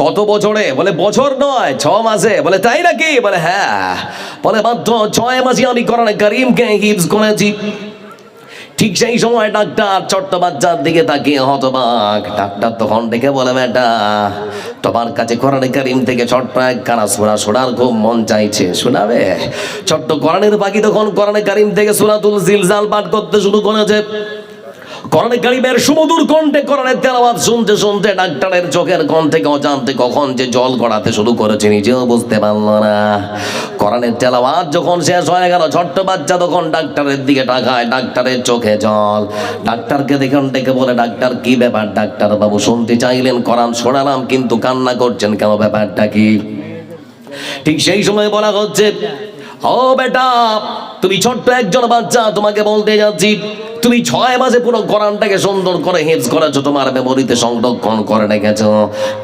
কত বছরে? বলে বছর নয়, 6 মাসে। বলে তাই নাকি? বলে হ্যাঁ। বলে মাত্র 6 মাসে আমি কোরআন কারীমকে হিফজ করেছি। ঠিক সেই সময় ডাক্তার ছোট্ট বাচ্চার দিকে তাকিয়ে হতবাক। ডাক্তার তখন ডেকে বলে, বেটা তোমার কাছে কোরআনে কারীম থেকে ছোট্ট একখানা সূরা শোনার খুব মন চাইছে, শোনাবে? ছোট্ট কোরআনের পাখি তখন কোরআনে কারীম থেকে সূরাতুল জিলজাল পাঠ করতে শুরু করেছে। কোরআনে কারীমের সুমধুর কণ্ঠে কোরআনের তেলাওয়াত শুনতে শুনতে ডাক্তারের চোখের কোণ থেকে অজান্তে কখন যে জল গড়াতে শুরু করেছে নিজেও বুঝতে পারলো না। কোরআনের তেলাওয়াত যখন শেষ হয়ে গেল, ছোট্ট বাচ্চা তখন ডাক্তারের দিকে তাকায়, ডাক্তারের চোখে জল। ডাক্তারকে দেখুন ডেকে বলে, ডাক্তার কি ব্যাপার? ডাক্তার বাবু শুনতে চাইলেন, কোরআন শোনালাম কিন্তু কান্না করছেন কেন, ব্যাপারটা কি? ঠিক সেই সময় বলা হচ্ছে, ও বেটা তুমি ছোট্ট একজন বাচ্চা, তোমাকে বলতে যাচ্ছি, তুমি 6 মাসে পুরো কোরআনটাকে সুন্দর করে হিফজ করেছো, তোমার মেমোরিতে সংরক্ষণ করে রেখেছো,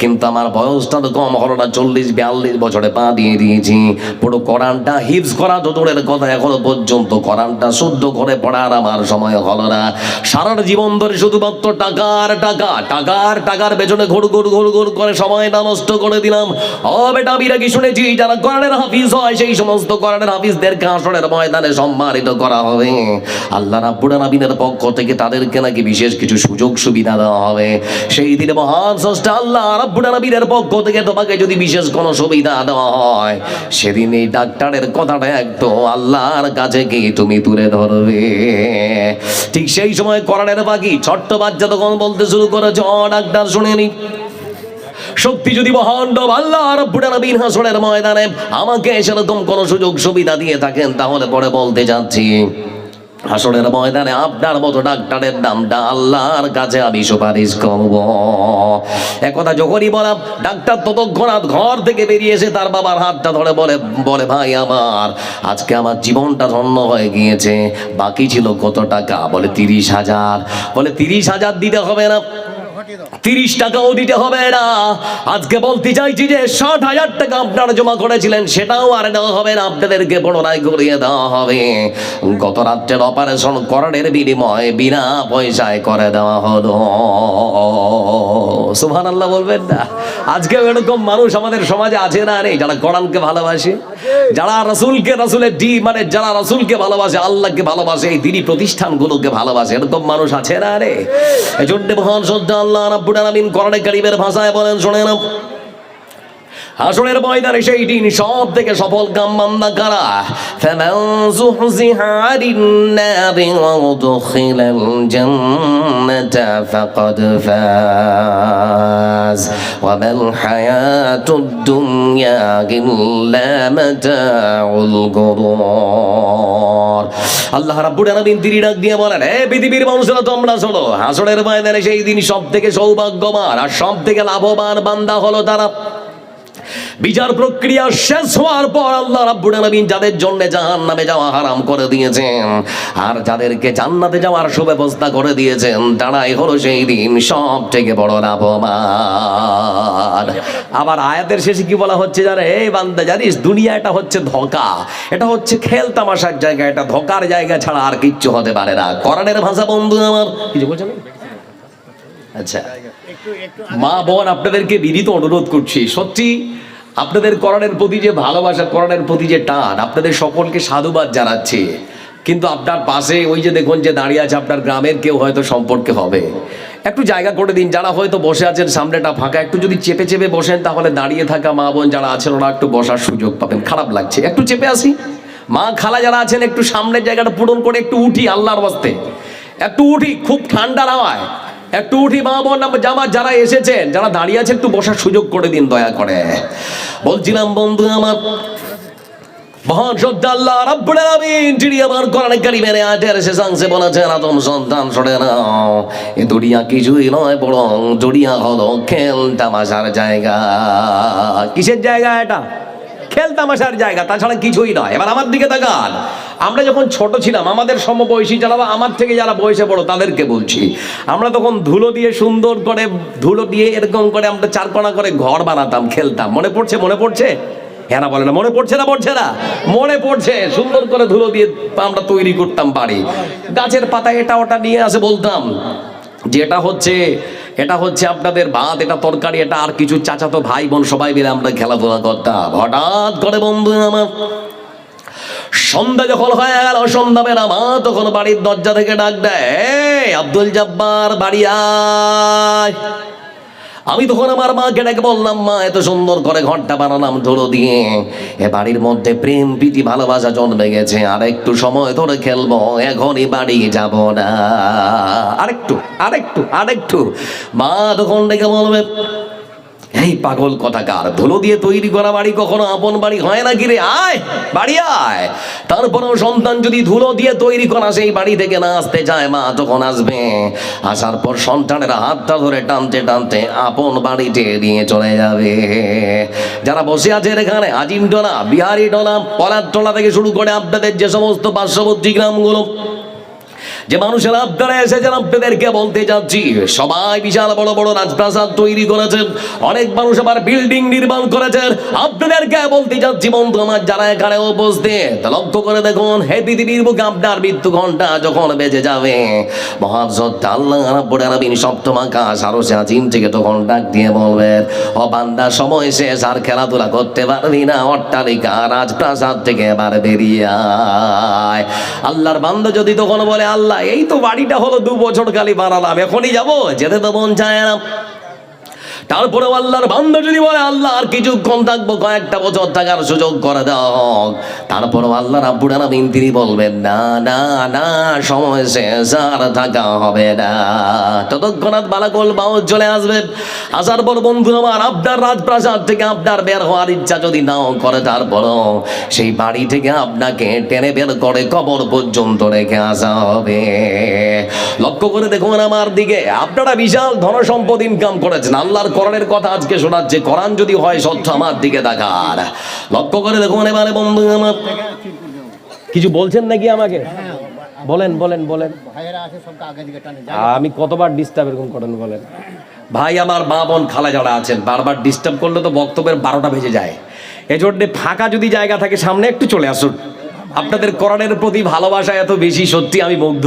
কিন্তু আমার বয়সটা তো কম হলো না, 40-42 বছরে পা দিয়ে দিয়েছি। পুরো কোরআনটা হিফজ করা তো দূরের কথা, এখনো পর্যন্ত কোরআনটা শুদ্ধ করে পড়ার আমার সময় হলো না। সারা জীবন ধরে শুধুমাত্র টাকার টাকা, টাকার টাকার পেছনে ঘুর ঘুর ঘুর ঘুর করে সময়টা নষ্ট করে দিলাম। ও বেটা আমি নাকি শুনেছি যারা কোরআনের হাফিজ হয়, সেই সমস্ত কোরআনের হাফিজদেরকে হাসরের ময়দানে সম্মানিত করা হবে। আল্লাহ রাব্বুল আলামিন আলামিনের পক্ষ থেকে তাদেরকে নাকি বিশেষ কিছু সুযোগ সুবিধা দেওয়া হবে। সেই দিনে মহান স্রষ্টা আল্লাহ রাব্বুল আলামিনের পক্ষ থেকে তোমাকে যদি বিশেষ কোনো সুবিধা দেওয়া হয়, সেদিন এই ডাক্তারের কথাটা একটু আল্লাহর কাছে কি তুমি তুলে ধরবে। ঠিক সেই সময় কোরআনের পাখি ছোট্ট বাচ্চা তখন বলতে শুরু করেছে, ডাক্তার শুনেনি, শক্তি যদি মহান আল্লাহ রাব্বুল আলামিন হাসরের ময়দানে আমাকে সেরকম কোন সুযোগ সুবিধা দিয়ে থাকেন, তাহলে পরে বলতে যাচ্ছি হাসরের ময়দানে আপনার মতো ডাক্তারের নামটা আল্লাহর কাছে আমি সুপারিশ করব। একথা যখনই বললাম, ডাক্তার ততক্ষণাৎ ঘর থেকে বেরিয়ে এসে তার বাবার হাতটা ধরে বলে ভাই আমার আজকে আমার জীবনটা ধন্য হয়ে গিয়েছে। বাকি ছিল কত টাকা? বলে 30,000। বলে 30,000 দিতে হবে না, 30 টাকাও দিতে হবে না। আজকে বলতে চাইছি যে 60,000 টাকা আপনারা জমা করেছিলেন সেটাও আর দেওয়া হবে না, আপনাদেরকে পুনরায় করিয়ে দেওয়া হবে। গত রাত্রের অপারেশন করার বিনিময়ে বিনা পয়সায় করে দেওয়া হলো। সুবহানাল্লাহ বলবেন না? আজকে এরকম মানুষ আমাদের সমাজে আছে না নেই? যারা কোরআনকে ভালোবাসে, যারা যারা রাসূলকে ভালোবাসে, আল্লাহকে ভালোবাসে, এই দ্বীনি প্রতিষ্ঠানগুলোকে ভালোবাসে, এরকম মানুষ আছে না রে? এজন্য মহান শ্রদ্ধা আল্লাহ রাব্বুল আলামিন কোরআনে কারীমের ভাষায় বলেন, শুনেন, হাসরের ময়দানে সেই দিন সব থেকে সফল কাম বান্দা কারা? ফামান যুহজিহা আনিন নারি ওয়া উদখিলাল জান্নাতা ফাকাদ ফাজ ওয়া মাল হায়াতুদ দুনিয়া ইল্লা মাতাউল গুরুর। আল্লাহ রাব্বুল আলামিন তিনি ডাক দিয়ে বলেন, হে পৃথিবীর মানুষেরা তোমরা শোনো, হাসরের ময়দানে সেই দিন সব থেকে সৌভাগ্যবান আর সব থেকে লাভবান বান্দা হলো তারা বিচার প্রক্রিয়া শেষ হওয়ার পর আল্লাহ রাব্বুল আলামিন যাদের জন্য জাহান্নামে যাওয়া হারাম করে দিয়েছেন আর যাদেরকে জান্নাতে যাওয়ার সুব্যবস্থা করে দিয়েছেন, তারাই হলো সেই দিন সব থেকে বড় লাভবান। আবার আয়াতের শেষে কি বলা হচ্ছে জানে? এই বান্দা জানিস, দুনিয়া এটা হচ্ছে ধোঁকা, এটা হচ্ছে খেল তামাশার জায়গা, এটা ধোঁকার জায়গা ছাড়া আর কিচ্ছু হতে পারে না। কোরআনের ভাষা বন্ধু আমার কিছু বলছেন? আচ্ছা মা বোন, আপনাদেরকে বিনীত অনুরোধ করছি, সত্যি আপনাদের কোরআনের প্রতি যে ভালোবাসা, কোরআনের প্রতি যে টান, আপনাদের সকলকে সাধুবাদ জানাচ্ছি। কিন্তু আপনার পাশে ওই যে দেখুন যে দাঁড়িয়ে আছে, আপনার গ্রামের কেউ হয়তো সম্পর্কে হবে, একটু জায়গা করে দিন। যারা হয়তো বসে আছেন সামনেটা ফাঁকা, একটু যদি চেপে চেপে বসেন তাহলে দাঁড়িয়ে থাকা মা বোন যারা আছেন ওরা একটু বসার সুযোগ পাবেন। খারাপ লাগছে, একটু চেপে আসি। মা খালা যারা আছেন একটু সামনের জায়গাটা পূরণ করে একটু উঠি, আল্লাহর বাস্তে একটু উঠি, খুব ঠান্ডা নামায় একটু উঠি। মা বোন যারা এসেছেন, যারা দাঁড়িয়ে আছে একটু বসার সুযোগ করে দিন দয়া করে। বলছিলাম বন্ধু আমার, মহান শ্রদ্ধা আল্লাহ রাব্বুল আলামিন যিনি আমার কোরআনে কারীমের আয়াতের শেষাংশে বলেছেন, আদম সন্তান শুনে নাও, এ দুনিয়া কিছুই নয়, বরং দুনিয়া হলো খেল তামাশার জায়গা। কিসের জায়গা এটা? খেল তামাশার জায়গা, তাছাড়া কিছুই নয়। এবার আমার দিকে তাকান, আমরা যখন ছোট ছিলাম, আমাদের সমবয়সী যারা বা আমার থেকে যারা বয়সে বড় তাদেরকে বলছি, আমরা তখন ধুলো দিয়ে সুন্দর করে ধুলো দিয়ে এরকম করে আমরা চারকোনা করে ঘর বানাতাম, খেলতাম। মনে পড়ছে? মনে পড়ছে? হ্যাঁ না বলে না? মনে পড়ছে না? পড়ছে না? মনে পড়ছে। সুন্দর করে ধুলো দিয়ে আমরা তৈরি করতাম বাড়ি, গাছের পাতা এটা ওটা নিয়ে আসে বলতাম যে এটা হচ্ছে আপনাদের ভাত, এটা তরকারি, এটা আর কিছু। চাচাতো ভাই বোন সবাই মিলে আমরা খেলাধুলা করতাম। হঠাৎ করে বন্ধু আমার সন্ধ্যা যখন হয়ে গেল, সন্ধ্যাবেলা মা তখন বাড়ির দরজা থেকে ডাক দেয়, এই আব্দুল জব্বার বাড়ি আয়। আমি তখন আমার মাকে ডেকে বললাম, মা এত সুন্দর করে ঘরটা বানালাম ধুলো দিয়ে, এ বাড়ির মধ্যে প্রেম প্রীতি ভালোবাসা জন্মে গেছে, আর একটু সময় ধরে খেলবো, এখনই বাড়ি যাব না, আরেকটু। মা তখন ডেকে বলবে, এই পাগল কথাকার, ধুলো দিয়ে তৈরি করা বাড়ি কখনো আপন বাড়ি হয় না কি রে? আয় বাড়ি আয়। তারপরেও সন্তান যদি ধুলো দিয়ে তৈরি করা সেই বাড়ি থেকে না আসতে চায়, মা তখন আসবে। আসার পর সন্তানের হাতটা ধরে টানতে টানতে আপন বাড়িতে নিয়ে চলে যাবে। যারা বসে আছেন এখানে, আজিমটোলা, বিহারিটোলা, পলাশটোলা থেকে শুরু করে আপনাদের যে সমস্ত পার্শ্ববর্তী গ্রামগুলো যে মানুষেরা আপনারা এসেছেন, আপনাদেরকে বলতে যাচ্ছি, সবাই বিশাল বড় বড় রাজপ্রাসাদ তৈরি করেছেন, অনেক মানুষ আবার বিল্ডিং নির্মাণ করেছেন। আপনাদেরকে বলতে যাচ্ছি বন্ধু আমার, যারা এখানে উপস্থিত, লক্ষ্য করে দেখুন, হে পৃথিবীর বুকে আপনার মৃত্যু ঘন্টা যখন বেজে যাবে, মহান শ্রদ্ধা আল্লাহ রাব্বুল আলামিন সপ্তম আকাশ আরশে আজিম থেকে তখন ডাক দিয়ে বলবেন, ও বান্দা সময় শেষ, আর খেলাধুলা করতে পারবি না, অট্টালিকা রাজপ্রাসাদ থেকে এবার বেরিয়ে আয়। আল্লাহর বান্দা যদি তখন বলে, আল্লাহ আল্লাহ এই তো বাড়িটা হলো 2 বছর খালি বানালাম, এখনই যাবো, যেতে তো মন চায় না। তারপরে আল্লাহর বান্দা যদি বলে আল্লাহ আর কিছুক্ষণ থাকবো, কয়েকটা বছর থাকার সুযোগ করে দাও, তারপরে আল্লাহ রাব্বুল আলামিন তিনি বলবেন না না না, সময় শেষ, আর থাকা হবে না। ততক্ষণাৎ বালাকুল মাউত চলে আসবে। আসার পর বন্ধু আমার, আপনার রাজপ্রাসাদ থেকে আপনার বের হওয়ার ইচ্ছা যদি নাও করে, তারপরও সেই বাড়ি থেকে আপনাকে টেনে বের করে কবর পর্যন্ত রেখে আসা হবে। লক্ষ্য করে দেখুন আমার দিকে, আপনারা বিশাল ধন সম্পদ ইনকাম করেছেন, আল্লাহর কোরআনের কথা আজকে শোনাচ্ছে, কোরআন যদি হয় সত্য আমার দিকে তাকান। লক্ষ্য করে দেখুন এবারে বন্ধু আমার, কিছু বলছেন নাকি আমাকে? বলেন বলেন বলেন। আমি কতবার ডিস্টার্ব এরকম করেন বলেন? ভাই আমার, মা বোন খালা যারা আছেন, বারবার ডিস্টার্ব করলে তো বক্তব্যের 12টা বেজে যায়। এজন্য ফাঁকা যদি জায়গা থাকে সামনে একটু চলে আসুন। আপনাদের কোরআনের প্রতি ভালোবাসা এত বেশি, সত্যি আমি মুগ্ধ।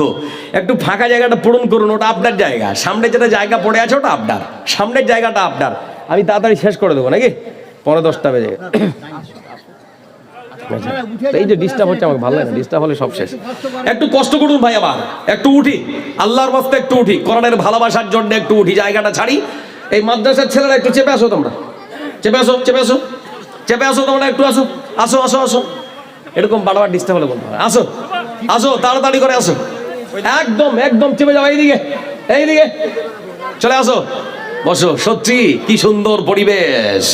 একটু ফাঁকা জায়গাটা পূরণ করুন, ওটা আপনার জায়গা। সামনে যেটা জায়গা পড়ে আছে ওটা আপনার, সামনের জায়গাটা আপনার। আমি তাড়াতাড়ি শেষ করে দেবো নাকি? 9:10 বেজে। এই যে ডিস্টার্ব হচ্ছে, আমাকে ভালো লাগে না, ডিস্টার্ব হলে সব শেষ। একটু কষ্ট করুন ভাই আমার, একটু উঠি, আল্লাহর রাস্তে একটু উঠি, কোরআনের ভালোবাসার জন্য একটু উঠি, জায়গাটা ছাড়ি। এই মাদ্রাসার ছেলেরা একটু চেপে আসো, তোমরা চেপে আসো, চেপে আসো, চেপে আসো, তোমরা একটু আসো, আসো আসো আসো। এরকম বারবার ডিস্টার্ব হলে বলতে হবে, আসো আসো, তাড়াতাড়ি করে আসো, একদম একদম চেপে যাও, এইদিকে এইদিকে চলে আসো, বসো। সত্যি কি সুন্দর পরিবেশ,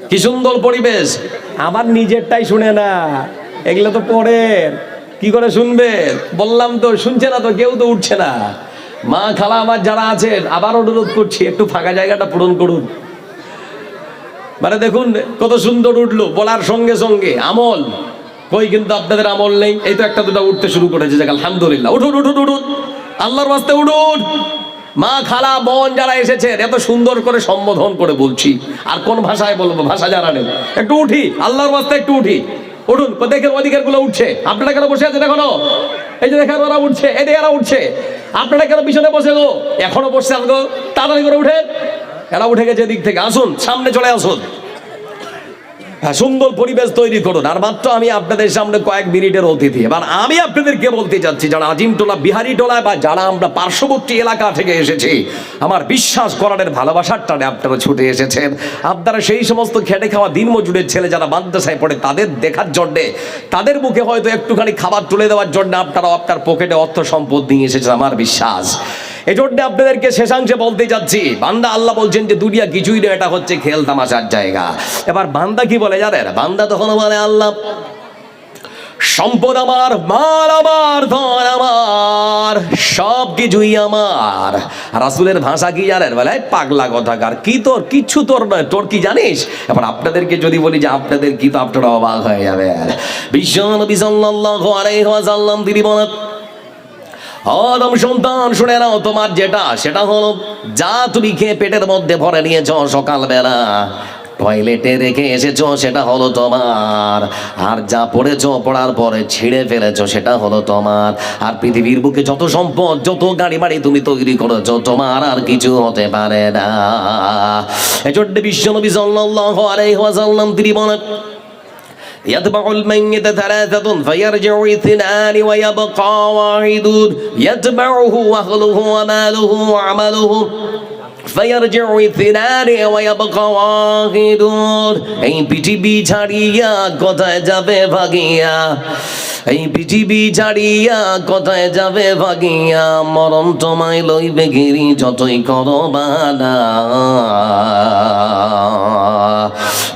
কি সুন্দর পরিবেশ। আমার নিজেরটাই শুনে না, এগুলো তো পরে কি করে শুনবে? বললাম তো, শুনছে না তো, কেউ তো উঠছে না। মা খালা আমার যারা আছেন, আবার অনুরোধ করছি, একটু ফাঁকা জায়গাটা পূরণ করুন। মানে দেখুন কত সুন্দর উঠলো, বলার সঙ্গে সঙ্গে আমল কই, কিন্তু আপনাদের আমল নেই। এই তো একটা দুটা উঠতে শুরু করেছে, যাক আলহামদুলিল্লাহ। উঠুন উঠুন উঠুন, আল্লাহর রাস্তায় উঠুন। মা খালা বোন যারা এসেছেন, এত সুন্দর করে সম্বোধন করে বলছি, আর কোন ভাষায় বলবো, ভাষা জানা নেই। একটু উঠি, আল্লাহর রাস্তায় একটু উঠি, উঠুন। দেখেন অধিকার গুলো উঠছে, আপনারা কেন বসে আছেন এখনো? এই যে দেখেন ওরা উঠছে, এই এরা উঠছে, আপনারা কেন পিছনে বসে গো? এখনো বসছে গো, তাড়াতাড়ি করে উঠে। এরা উঠে গেছে দিক থেকে, আসুন সামনে চলে আসুন। সুন্দর পরিবেশ তৈরি করুন। আর মাত্র আমি আপনাদের সামনে কয়েক মিনিটের অতিথি। এবার আমি আপনাদেরকে বলতে চাচ্ছি, যারা আজিমটোলা, বিহারিটোলায় বা যারা আমরা পার্শ্ববর্তী এলাকা থেকে এসেছি, আমার বিশ্বাস কোরআনের ভালোবাসার টানে আপনারা ছুটে এসেছেন। আপনারা সেই সমস্ত খেটে খাওয়া দিনমজুরের ছেলে যারা মাদ্রাসায় পড়ে, তাদের দেখার জন্যে, তাদের মুখে হয়তো একটুখানি খাবার তুলে দেওয়ার জন্য আপনারাও আপনার পকেটে অর্থ সম্পদ নিয়ে এসেছেন, আমার বিশ্বাস। এজন্য আপনাদেরকে শেষাংশে বলতে যাচ্ছি, বান্দা আল্লাহ বলছেন যে দুনিয়া কিছুই না, এটা হচ্ছে খেল তামাশার জায়গা। এবার বান্দা কি বলে জানেন? বান্দা তখন বলে আল্লাহ সম্পদ আমার, মাল আমার, ধন আমার, সব কিছুই আমার। রাসূলের ভাষা কি জানেন? বলে পাগলা কথাকার, কি তোর কিচ্ছু তোর নয়, তোর কি জানিস? এবার আপনাদেরকে যদি বলি যে আপনাদের কি, তো আপনারা অবাক হয়ে যাবেন। বিশ্বনবী সাল্লাল্লাহু আলাইহি ওয়াসাল্লাম তিনি বলেন, আদম সন্তান শুনে নাও, তোমার যেটা সেটা হলো, যা তুমি খেয়ে পেটের মধ্যে ভরে নিয়েছ সকালবেলা, টয়লেটে রেখে এসেছো, সেটা হলো তোমার। আর যা পড়েছো, পড়ার পরে ছিঁড়ে ফেলেছো, সেটা হলো তোমার। আর পৃথিবীর বুকে যত সম্পদ, যত গাড়ি বাড়ি তুমি তৈরি করেছো, তোমার আর কিছু হতে পারে না। এজন্য বিশ্বনবী সাল্লাল্লাহু আলাইহি ওয়াসাল্লাম তিনি বলেন, يتبع الميت 3 فيرجع 2 ويبقى 1 يتبعه أهله وماله وعمله فيرجع 2 ويبقى 1। এই পৃথিবী ছাড়িয়া কোথায় যাবে ভাগিয়া, এই পৃথিবী ছাড়িয়া কোথায় যাবে ভাগিয়া, মরণ তোমায় লইবে ঘিরি যতই করো বাহানা,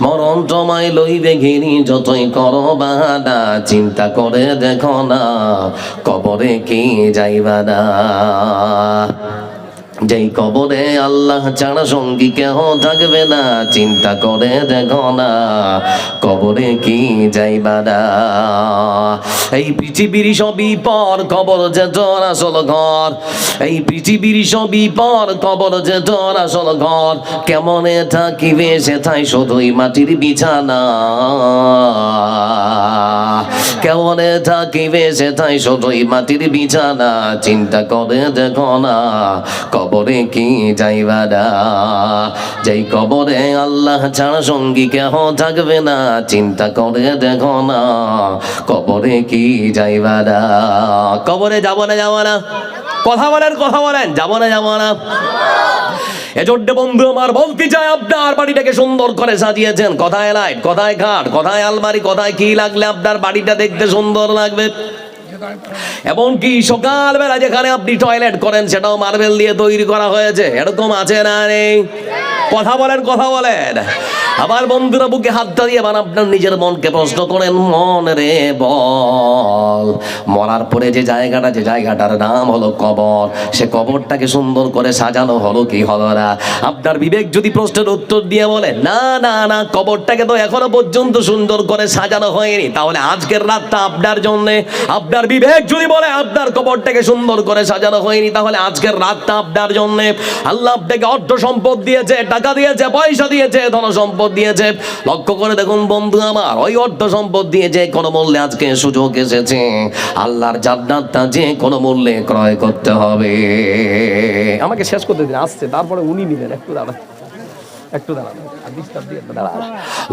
মরণ তোমায় লইবে ঘিরি যতই করো বাহানা, চিন্তা করে দেখো না কবরে কি যাইবা না। যেই কবরে আল্লাহ ছাড়া সঙ্গী কেহ থাকবে না, চিন্তা করে দেখো না কবরে কি যাইবা না। এই পৃথিবীর সবই পর, কবর যে তোর আসল ঘর। এই পৃথিবীর সবই পর, কবর যে তোর আসল ঘর। কেমনে থাকিবে সেথায় শুধুই মাটির বিছানা, কেমনে থাকিবে সেথায় শুধুই মাটির বিছানা, চিন্তা করে দেখো না কবরে কি যাইবা না, যেই কবরে আল্লাহ ছাড়া সঙ্গী কেহ থাকবে না, চিন্তা করে দেখো না কবরে কি যাইবা না। কবরে যাব না যাব না, কথা বলেন যাব না যাব না। এজন্য বন্ধু আমার বলতে চাই, আপনার বাড়িটাকে সুন্দর করে সাজিয়েছেন, কোথায় লাইট, কোথায় খাট, কোথায় আলমারি, কোথায় কি লাগলে আপনার বাড়িটা দেখতে সুন্দর লাগবে। এমনকি সকালবেলা যেখানে আপনি টয়লেট করেন সেটাও মার্বেল দিয়ে তৈরি করা হয়েছে, এরকম আছে না নেই? কথা বলেন আবার বন্ধুরা বুকে হাতটা দিয়ে আপনার নিজের মনকে প্রশ্ন করেন, মন রে বল, মরার পরে যে জায়গাটার নাম হলো কবর, সে কবরটাকে সুন্দর করে সাজানো হলো কি হলো না? আপনার বিবেক যদি প্রশ্নের উত্তর দিয়ে বলে না না না, কবরটাকে তো এখনো পর্যন্ত সুন্দর করে সাজানো হয়নি, তাহলে আজকের রাতটা আপনার জন্যে। আপনার বিবেক যদি বলে আপনার কবরটাকে সুন্দর করে সাজানো হয়নি, তাহলে আজকের রাতটা আপনার জন্যে। আল্লাহ আপনাকে অর্থ সম্পদ দিয়েছে, টাকা দিয়েছে, পয়সা দিয়েছে, ধন সম্পদ দিয়েছে। লক্ষ্য করে দেখুন বন্ধু আমার, ওই অর্থ সম্পদ দিয়ে যে কোনো মূল্যে আজকে সুযোগ এসেছে, আল্লাহর জান্নাতটা যে কোনো মূল্যে ক্রয় করতে হবে। আমাকে শেষ করতে দিন, আসছে তারপরে উনি নিলেন। একটু দাঁড়ান,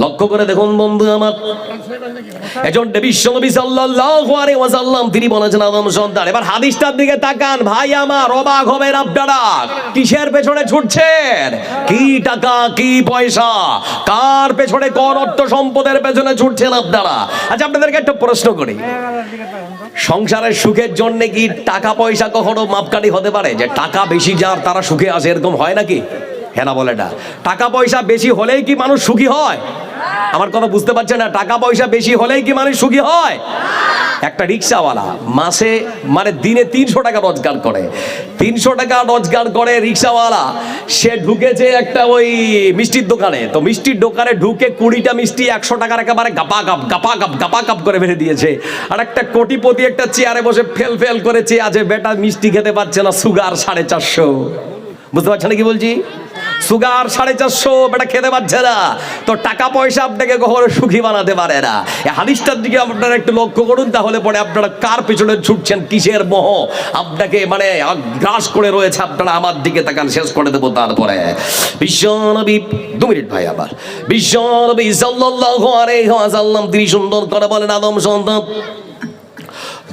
লক্ষ্য করে দেখুন বন্ধু আমার, এজন্য বিশ্বনবী সাল্লাল্লাহু আলাইহি ওয়াসাল্লাম তিনি বলেছেন, আদম সন্তান, এবার হাদিসটার দিকে তাকান ভাই আমার, অবাক হবেন আপনারা। কিসের পেছনে ছুটছেন? কি টাকা, কি পয়সা, কার পেছনে, কোন অর্থ সম্পদের পেছনে ছুটছেন আপনারা? আচ্ছা আপনাদেরকে একটা প্রশ্ন করি, সংসারের সুখের জন্য কি টাকা পয়সা কখনো মাপকাঠি হতে পারে? যে টাকা বেশি যার তারা সুখে আছে, এরকম হয় নাকি? হ্যাঁ না বলে না? টাকা পয়সা বেশি হলেই কি মানুষ সুখী হয়? আমার কথা বুঝতে পারছেন না? টাকা পয়সা বেশি হলেই কি মানুষ সুখী হয়? একটা রিক্সাওয়ালা মাসে মানে দিনে 300 টাকা রোজগার করে, 300 টাকা রোজগার করে রিক্সাওয়ালা, সে ঢুকেছে একটা ওই মিষ্টির দোকানে, তো মিষ্টির দোকানে ঢুকে 20টা মিষ্টি 100 টাকার একেবারে গাপা কাপ করে বেড়ে দিয়েছে। আর একটা কোটিপতি একটা চেয়ারে বসে ফেল করে চেয়ে আছে, বেটা মিষ্টি খেতে পারছে না, সুগার 450। বুঝতে পারছেন কি বলছি? সুগার 450, বেটা খেতে পারছে না। তো টাকা পয়সা আপনাকে কখনো সুখী বানাতে পারে না। এই হাদিসটার দিকে আপনারা একটু লক্ষ্য করুন, তাহলে পরে আপনারা কার পেছনে ছুটছেন, কিসের মোহ আপনাকে মানে গ্রাস করে রয়েছে, আপনারা আমার দিকে তাকান, শেষ করে দেবো। তারপরে বিশ্বনবী, 2 মিনিট ভাই, আবার বিশ্বনবী সাল্লাল্লাহু আলাইহি ওয়াসাল্লাম তিনি সুন্দর করে বলেন, আদম সন্তান,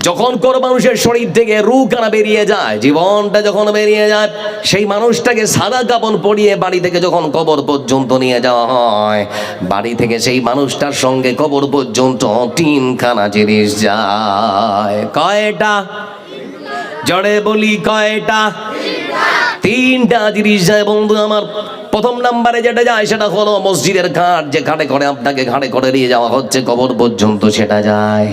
যখন কোন মানুষের শরীর থেকে রূহখানা বেরিয়ে যায়, জীবনটা যখন বেরিয়ে যায়, সেই মানুষটাকে সাদা কাপড় পরিয়ে বাড়ি থেকে যখন কবর পর্যন্ত নিয়ে যাওয়া হয়, বাড়ি থেকে সেই মানুষটার সঙ্গে কবর পর্যন্ত 3খানা জিনিস যায়। কয়টা? জড়ে বলি কয়টা? 3টা জিনিস যায় বন্ধু আমার। প্রথম নাম্বারে যেটা যায় সেটা হলো মসজিদের ঘাট, যে ঘাটে করে আপনাকে ঘাটে করে নিয়ে যাওয়া হচ্ছে কবর পর্যন্ত, সেটা যায়।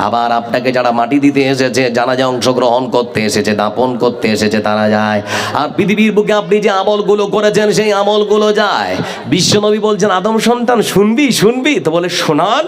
আবার আপনাকে যারা মাটি দিতে এসেছে, জানাজা অংশগ্রহণ করতে এসেছে, দাপন করতে এসেছে, তারা যায়। আর পৃথিবীর বুকে আপনি যে আমলগুলো করেছেন সেই আমলগুলো যায়। বিশ্বনবী বলছেন, আদম সন্তান শুনবি? তো বলে শোনান।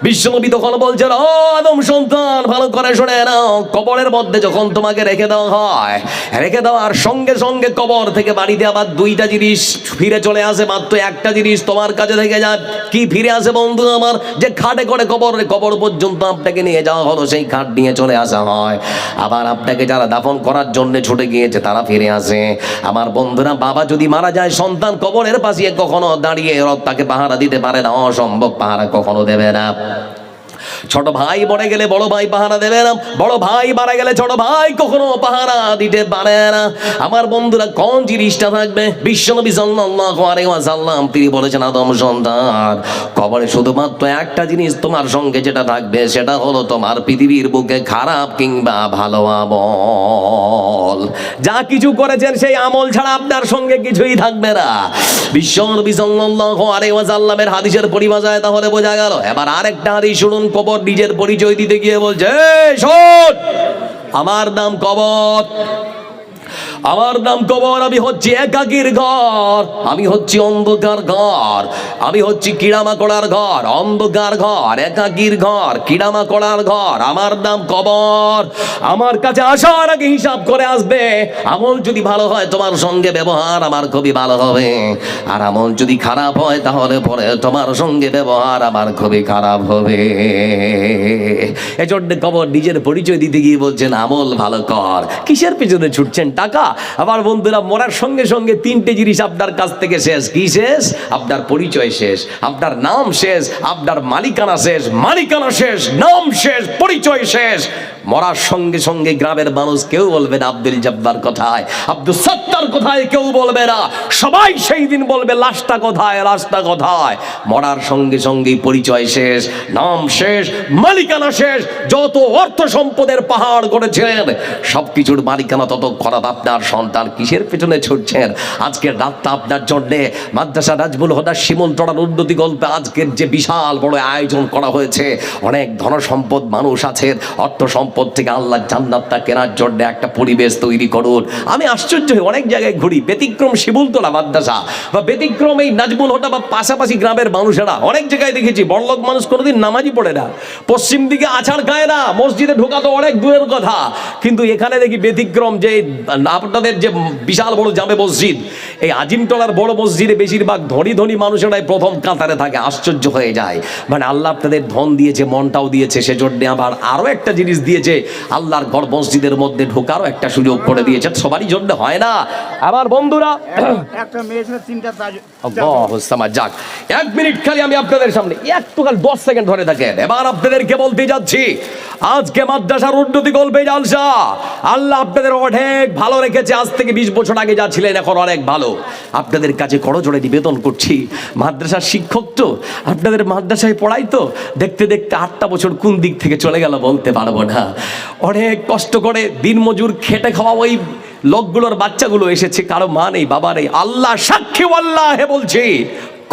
বিশ্বনবী তখন বলছেন, ও আদম সন্তান, ভালো করে শুনে নাও, কবরের মধ্যে যখন তোমাকে রেখে দেওয়া হয়, রেখে দেওয়ার সঙ্গে সঙ্গে কবর থেকে বাড়িতে আবার 2টা জিনিস ফিরে চলে আসে, মাত্র একটা জিনিস তোমার কাছে থেকে যায়। কি ফিরে আসে বন্ধু আমার? যে খাটে করে কবর পর্যন্ত আপনাকে নিয়ে যাওয়া হলো, সেই খাট নিয়ে চলে আসা হয়। আবার আপনাকে যারা দাফন করার জন্য ছুটে গিয়েছে তারা ফিরে আসে। আমার বন্ধুরা, বাবা যদি মারা যায়, সন্তান কবরের পাশে কখনো দাঁড়িয়ে তাকে পাহারা দিতে পারে না, অসম্ভব, পাহারা কখনো দেবে না। ছোট ভাই মরে গেলে বড় ভাই পাহারা দেবে না, বড় ভাই মারা গেলে ছোট ভাই কখনো পাহারা দিতে পারে না। আমার বন্ধুরা, কোন জিনিসটা থাকবে? বিশ্বনবী সাল্লাল্লাহু আলাইহি ওয়াসাল্লাম তিনি বলেছেন, আদম সন্তান, কবরে শুধুমাত্র একটা জিনিস তোমার সঙ্গে যেটা থাকবে, সেটা হলো তোমার পৃথিবীর বুকে খারাপ কিংবা ভালো আমল। যা কিছু করেছেন সেই আমল ছাড়া আপনার সঙ্গে কিছুই থাকবে না। বিশ্বনবী সাল্লাল্লাহু আলাইহি ওয়াসাল্লামের হাদিসের পরিভাষায় তাহলে বোঝা গেল। এবার আরেকটা হাদিস শুনুন। কবর নিজের পরিচয় দিতে গিয়ে বলছে, শোন, আমার নাম কবর, আমার নাম কবর, আমি হচ্ছি একাকীর ঘর, আমি হচ্ছি অন্ধকার ঘর, আমি হচ্ছি কিড়ামাকড়ার ঘর, অন্ধকার ঘর, একাকীর ঘর, কিড়ামাকড়ার ঘর, আমার নাম কবর। আমার কাছে আসার আগে হিসাব করে আসবে। আমল যদি ভালো হয় তোমার সঙ্গে ব্যবহার আমার খুবই ভালো হবে, আর আমল যদি খারাপ হয় তাহলে পরে তোমার সঙ্গে ব্যবহার আমার খুবই খারাপ হবে। এজন্য কবর নিজের পরিচয় দিতে গিয়ে বলছেন, আমল ভালো কর। কিসের পেছনে ছুটছেন? টাকা? আমার বন্ধুরা, মরার সঙ্গে সঙ্গে তিনটে জিনিস আপনার কাছ থেকে শেষ। কি শেষ? আপনার পরিচয় শেষ, আপনার নাম শেষ, আপনার মালিকানা শেষ। মালিকানা শেষ, নাম শেষ, পরিচয় শেষ। মরার সঙ্গে সঙ্গে গ্রামের মানুষ কেউ বলবে না আব্দুল জব্বার কোথায়, আব্দুল সত্তার কোথায়, কেউ বলবে না। সবাই সেই দিন বলবে লাশটা কোথায়, লাশটা কোথায়। মরার সঙ্গে সঙ্গে পরিচয় শেষ, নাম শেষ, মালিকানা শেষ। যত অর্থ সম্পদের পাহাড় গড়েছিলেন, সবকিছুর মালিকানা ততক্ষণ আপনার সন্তান কিসের পেছনে ছুটছেন? আজকের রাতটা আপনার জন্য মাদ্রাসা নাজমুল হুদা শিমুলতলার উন্নতি গল্পে আজকের যে বিশাল বড় আয়োজন করা হয়েছে, অনেক ধন সম্পদ মানুষ আছেন, অর্থ সম্পদ থেকে আল্লাহ জান্নাতটা কেনার জন্য একটা পরিবেশ তৈরি করুন। আমি আশ্চর্য হই, অনেক জায়গায় ঘুরি, ব্যতিক্রম শিমুলতলা মাদ্রাসা বা ব্যতিক্রম এই নাজমুল হুদা বা পাশাপাশি গ্রামের মানুষেরা অনেক জায়গায় দেখেছি বড়লোক মানুষ কোনোদিন নামাজই পড়ে না, পশ্চিম দিকে আছাড় খায় না, মসজিদে ঢোকা তো অনেক দূরের কথা। কিন্তু এখানে দেখি ব্যতিক্রম, যে আপনাদের যে বিশাল বড় জামে মসজিদ, এই আজিমতলার বড় মসজিদে বেশিরভাগ ধনী ধনী মানুষেরাই প্রথম কাতারে থাকে। আশ্চর্য হয়ে যায়, মানে আল্লাহ আপনাদের ধন দিয়েছে, মনটাও দিয়েছে, সেজন্য আবার আরো একটা জিনিস দিয়েছে, আল্লাহর ঘর মসজিদের মধ্যে ঢোকারও একটা সুযোগ করে দিয়েছে। সবারই জন্য হয় না আমার বন্ধুরা। একটা মেয়ে ছিল তিনটা যাক, 1 মিনিট খালি আমি আপনাদের সামনে একটু খালি 10 সেকেন্ড ধরে থাকেন। এবার আপনাদেরকে বলতে যাচ্ছি, আজকে মাদ্রাসার উন্নতি গল্পে জালসা আল্লাহ আপনাদের অনেক ভালো রেখেছে। আজ থেকে 20 বছর আগে যা ছিলেন এখন অনেক ভালো। আপনাদের কাছে করজোড়ে নিবেদন করছি, মাদ্রাসার শিক্ষক তো, আপনাদের মাদ্রাসায় পড়াই তো, দেখতে দেখতে 8টা বছর কোন দিক থেকে চলে গেল বলতে পারবো না। অনেক কষ্ট করে দিনমজুর খেটে খাওয়া ওই লোকগুলোর বাচ্চাগুলো এসেছে, কারো মা নেই, বাবা নেই। আল্লাহ সাক্ষী, আল্লাহ বলছি,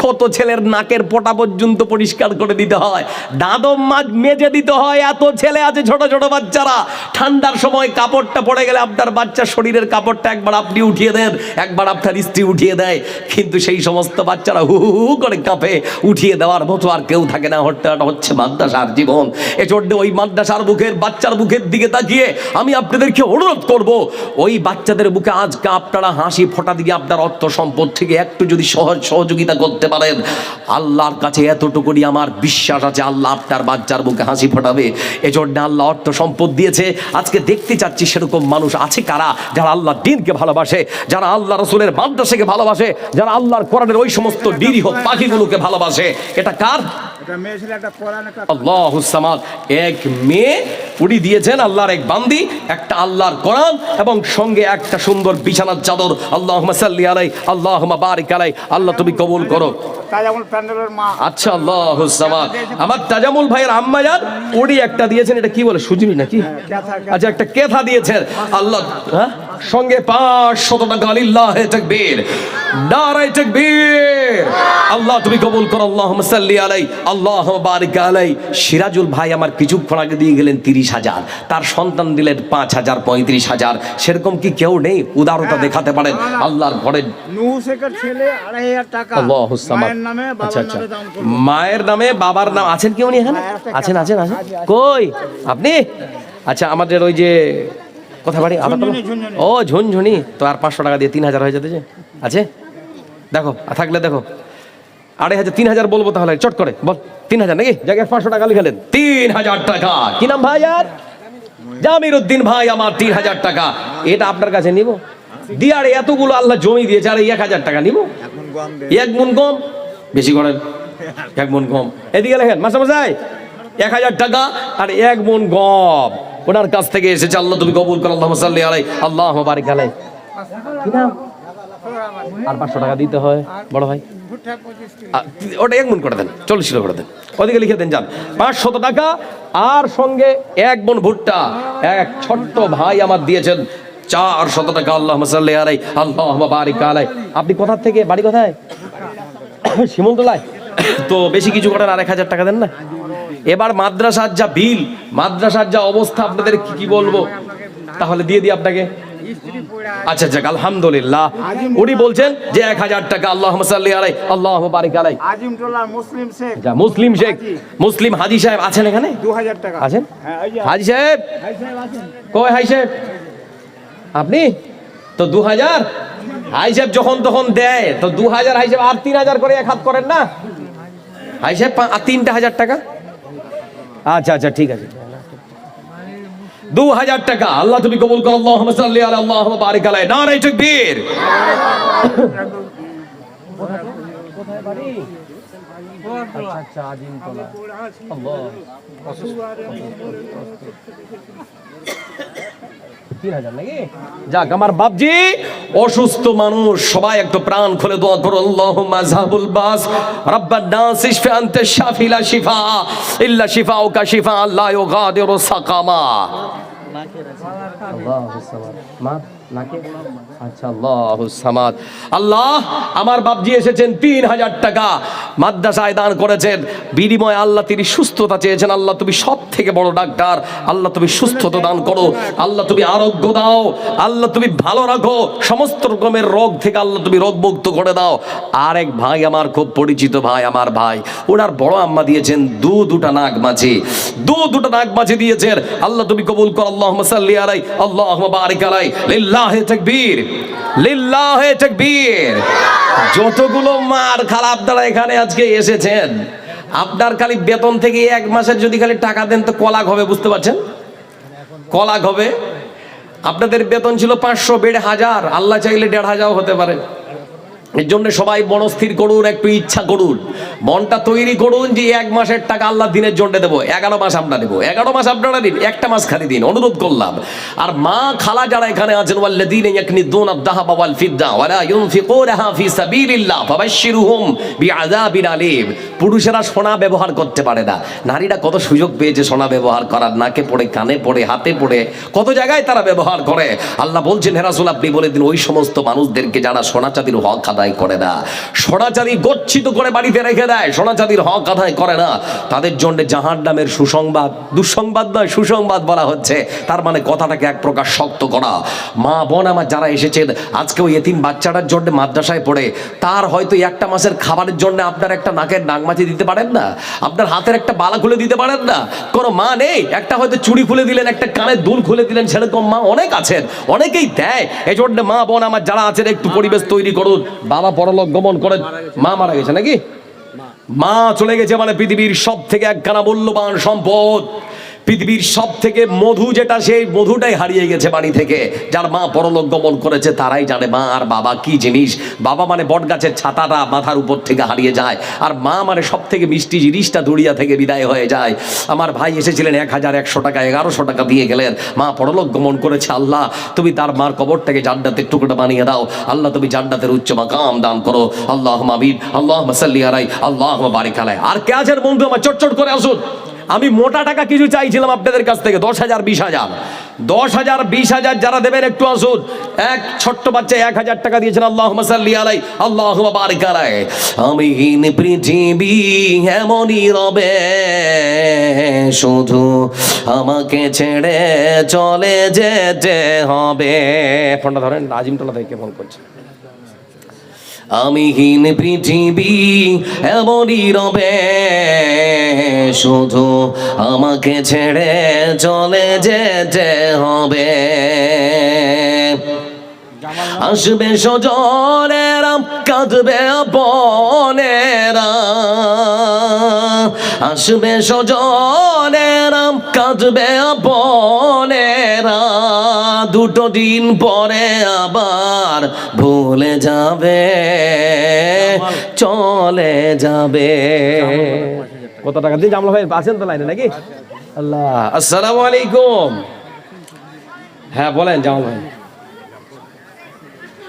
কত ছেলের নাকের পোটা পর্যন্ত পরিষ্কার করে দিতে হয়, দাদম মাছ মেজে দিতে হয়। এত ছেলে আছে, ছোট ছোট বাচ্চারা। ঠান্ডার সময় কাপড়টা পড়ে গেলে আপনার বাচ্চার শরীরের কাপড়টা একবার আপনি উঠিয়ে দেন, একবার আপনার স্ত্রী উঠিয়ে দেয়, কিন্তু সেই সমস্ত বাচ্চারা হু হু করে কাঁপে। উঠিয়ে দেওয়ার মতো আর কেউ থাকে না। হচ্ছে মাদ্রাসার জীবন। এজন্য ওই মাদ্রাসার বুকের বাচ্চার বুকের দিকে তাকিয়ে আমি আপনাদেরকে অনুরোধ করব, ওই বাচ্চাদের বুকে আজকে আপনারা হাসি ফোটা দিয়ে আপনার অর্থ সম্পদ থেকে একটু যদি সহযোগিতা করতে পারেন, আল্লাহর কাছে এতটুকুনি আমার বিশ্বাস আছে, আল্লাহ আপনার বাচ্চার মুখে হাসি ফোটাবে। এজন্য আল্লাহ অর্থ সম্পদ দিয়েছে। আজকে দেখতে চাচ্ছি সেরকম মানুষ আছে কারা, যারা আল্লাহর দ্বীনকে ভালোবাসে, যারা আল্লাহ রাসূলের মাদ্রাসাকে ভালোবাসে, যারা আল্লাহর কোরআনের ওই সমস্ত নিরীহ পাখিগুলোকে ভালোবাসে। এটা কার? আল্লাহুস সামাদ। এক মেয়ে উনি দিয়েছেন, আল্লাহর এক বান্দি, একটা আল্লাহর কোরআন এবং সঙ্গে একটা সুন্দর বিছানার চাদর। আল্লাহুম্মা সাল্লি আলাই, আল্লাহুম্মা বারিক আলাই। আল্লাহ তুমি কবুল করো। আচ্ছা, আল্লাহুস সামাদ। আমার তাজামুল ভাইয়ের আম্মা জান উনি একটা দিয়েছেন, এটা কি বলে, সুজনি নাকি? আচ্ছা, একটা কেথা দিয়েছেন। আল্লাহ, হ্যাঁ, সঙ্গে 500 টাকা। আলিল্লাহে তাকবীর, নারায়ে তাকবীর। আল্লাহ তুমি কবুল করো। আল্লাহুম্মা সাল্লি আলাই, আল্লাহুম্মা বারিক আলাই। সিরাজুল ভাই আমার কিছুক্ষণ আগে দিয়ে গেলেন 30,000, তার সন্তান দিলেন 5,000, 35,000। সেরকম কি কেউ নেই? উদারতা দেখাতে পারেন। আল্লাহর ঘরে ছেলে 2,500 টাকা আল্লাহুস সামাদ। আচ্ছা আচ্ছা, মায়ের নামে বাবার নাম আছেন কি উনি এখানে? আছেন আছেন আছেন। কই আপনি? আচ্ছা, আমাদের ওই যে কথা বাড়ি ও ঝুনঝুনি, তো আর 500 টাকা দিয়ে 3,000 হয়ে যেতে আছে। দেখো থাকলে দেখো, 2,500 3,000 বলবো তাহলে চট করে বল। 3,000 নাকি? জায়গায় 500 টাকা লিখেলেন। 3,000 টাকা। কি নাম ভাই? আর জামির উদ্দিন ভাই, আমার 3,000 টাকা। এটা আপনার কাছে নিব দিয়ার, এতগুলো আল্লাহ জমি দিয়েছে, আর 1,000 টাকা নিব? 1 মন কম বেশি করেন, 1 মন কম। এদিকে লেখেন মাসামশাই, 1,000 টাকা আর 1 মন গম ওনার কাছ থেকে এসেছে। আল্লাহ তুমি কবুল করো। আল্লাহুম্মা সাল্লি আলাই, আল্লাহুম্মা বারিক আলাই। কি নাম? আর 500 টাকা দিতে হয় বড় ভাই, ওটা 1 মন করে দেন, 40 কিলো করে দেন। ওদিকে লিখে দেন যান, 500 টাকা আর সঙ্গে 1 মন ভুট্টা। এক ছোট্ট ভাই আমার দিয়েছেন 400 টাকা। আল্লাহুম্মা সাল্লি আলাই, আল্লাহুম্মা বারিক আলাই। আপনি কোথা থেকে, বাড়ি কোথায়? শিমুলতলায়। তো বেশি কিছু করেন, আর 1,000 টাকা দেন না। এবার মাদ্রাসার যা বিল, মাদ্রাসার যা অবস্থা, আপনাদের কি বলবো, তাহলে দিয়ে দিই আপনাকে। আচ্ছা যাক, আলহামদুলিল্লাহ। উনি বলছেন যে 1,000 টাকা। আল্লাহুম্মা সাল্লি আলাই, আল্লাহুম্মা বারিক আলাই। আজিমটোলার মুসলিম শেখ, যা মুসলিম শেখ, মুসলিম হাজী সাহেব আছেন এখানে? 2,000 টাকা আছেন? হাজী সাহেব কই? হাজী সাহেব আপনি তো 2,000 হাজী সাহেব যখন তখন দেয়, তো 2,000 হাজী সাহেব আর 3,000 করে এক হাত করেন না হাজী সাহেব? 3,000 টাকা। আচ্ছা আচ্ছা, ঠিক আছে। 2000 টাকা আল্লাহ তুমি কবুল করো আল্লাহুম্মা সাল্লি আলা আল্লাহুম্মা বারিক আলাইহি নারে তাকবীর কোথায় বাড়ি আচ্ছা আজিমতলা আল্লাহ 3000 নাকি যাক আমার বাপজি অসুস্থ মানুষ সবাই একটু প্রাণ খুলে দোয়া করো আল্লাহুম্মা যাহাবুল বাস রাব্বান নাস ইশফি আনতা শাফি লা শিফা ইল্লা শিফাউকা শিফা লা ইউগাদিরু সাকামা আল্লাহুস সামাদ মা নাকে আচ্ছা আল্লাহুস সামাদ আল্লাহ আমার বাপজি এসেছেন 3000 টাকা মাদ্রাসায় দান করেছেন বিনিময়ে আল্লাহ তিনি সুস্থতা চেয়েছেন আল্লাহ তুমি সব থেকে বড় ডাক্তার আল্লাহ তুমি সুস্থতা দান করো আল্লাহ তুমি আরোগ্য দাও আল্লাহ তুমি ভালো রাখো সমস্ত রকমের রোগ থেকে আল্লাহ তুমি রোগ মুক্ত করে দাও আরেক ভাই আমার খুব পরিচিত ভাই আমার ভাই ওনার বড় আম্মা দিয়েছেন দুটা নাগ মাছি দুটা নাগ মাছি দিয়েছেন আল্লাহ তুমি কবুল করো আল্লাহুম্মা সাল্লি আলাইহি আল্লাহুম্মা বারিক আলাইহি লিল্লাহি তাকবীর লিল্লাহি তাকবীর যতগুলো মার খারাপ আপনারা এখানে আজকে এসেছেন আপনার খালি বেতন থেকে এক মাসের যদি খালি টাকা দেন তো কলাক হবে বুঝতে পারছেন কলাক হবে আপনাদের বেতন ছিল 500 বেড়ে 1000 আল্লাহ চাইলে 1500 হতে পারে এর জন্য সবাই মনস্থির করুন একটু ইচ্ছা করুন মনটা তৈরি করুন যে এক মাসের টাকা আল্লাহ দিনের জন্য দেবো 11 মাস আমরা দেবো 11 মাস আপনারা দিন একটা মাস খালি দিন অনুরোধ করলাম আর মা খালা যারা এখানে আছেন ওয়াল্লাযীনা ইয়াকনিদুনা আদ-দাহাবা ওয়াল ফিদ্দা ওয়া লা ইউনফিকুনাহা ফি সাবিলিল্লাহ ফাবাশশিরহুম বিআযাবিন আলীম পুরুষেরা সোনা ব্যবহার করতে পারে না নারীরা কত সুযোগ পেয়েছে সোনা ব্যবহার করার নাকে পড়ে কানে পড়ে হাতে পড়ে কত জায়গায় তারা ব্যবহার করে আল্লাহ বলছেন হে রাসূল আপনি বলে দিন ওই সমস্ত মানুষদেরকে যারা সোনা চাঁদির হক আদায় করে না সোনা চাঁদি গচ্ছিত করে বাড়িতে রেখে দেয় সোনা চাঁদির হক আদায় করে না তাদের জন্য জাহান্নামের সুসংবাদ দুঃসংবাদ নয় সুসংবাদ বলা হচ্ছে তার মানে কথাটাকে এক প্রকার শক্ত করা মা বোন আমার যারা এসেছেন আজকে ওই এতিম বাচ্চাটার জন্য মাদ্রাসায় পড়ে তার হয়তো একটা মাসের খাবারের জন্য আপনার একটা নাকের নাগমাছি দিতে পারেন না আপনার হাতের একটা বালা খুলে দিতে পারেন না কোনো মা নেই একটা হয়তো চুড়ি খুলে দিলেন একটা কানের দুল খুলে দিলেন সেরকম মা অনেক আছেন অনেকেই দেয় এই জন্য মা বোন আমার যারা আছেন একটু পরিবেশ তৈরি করুন বাবা পরলোক গমন করে মা মারা গেছে নাকি মা চলে গেছে মানে পৃথিবীর সব থেকে একখানা মূল্যবান সম্পদ পৃথিবীর সব থেকে মধু যেটা সেই মধুটাই হারিয়ে গেছে বাড়ি থেকে যার মা পরলোক গমন করেছে তারাই জানে মা আর বাবা কি জিনিস বাবা মানে বট গাছের ছাতাটা মাথার উপর থেকে হারিয়ে যায় আর মা মানে সব থেকে মিষ্টি জিনিসটা দুনিয়া থেকে বিদায় হয়ে যায় আমার ভাই এসেছিলেন 1100 টাকা 1100 টাকা দিয়ে গেলেন মা পরলোক গমন করেছে আল্লাহ তুমি তার মার কবরটাকে জান্নাতের টুকরো বানিয়ে দাও আল্লাহ তুমি জান্নাতের উচ্চ মাকাম দান করো আল্লাহুম্মা আমিন আল্লাহুম্মা সাল্লি আলাইহি আল্লাহুম্মা বারিক আলাইহি আর কে আছেন বন্ধু আমার চটচট করে আসুন আমি মোটা টাকা কিছু চাইছিলাম আপনাদের কাছ থেকে 10,000 20,000 10,000 20,000 যারা দেবেন একটু আসুন এক ছোট্ট বাচ্চা 1,000 টাকা দিয়েছেন আল্লাহুম্মা সাল্লি আলাইহি আল্লাহুম্মা বারিক আলাইহি আমিহীন পৃথিবী এমনই রবে শুধু আমাকে ছেড়ে চলে যেতে হবে ফোনটা ধরেন আজিমতলা থেকে ফোন করছে আমিহীন পৃথিবী এমনই রবে শুধু আমাকে ছেড়ে চলে যেতে হবে আসবে সজনেরা কাঁদবে আপনেরা আসবে সজনেরা কাঁদবে আপনেরা দুটো দিন পরে আবার ভুলে যাবে চলে যাবে কত টাকা দিয়ে জামলা ভাই আছেন তো লাইনে নাকি আল্লাহ আসসালামু আলাইকুম হ্যাঁ বলেন জামাল ভাই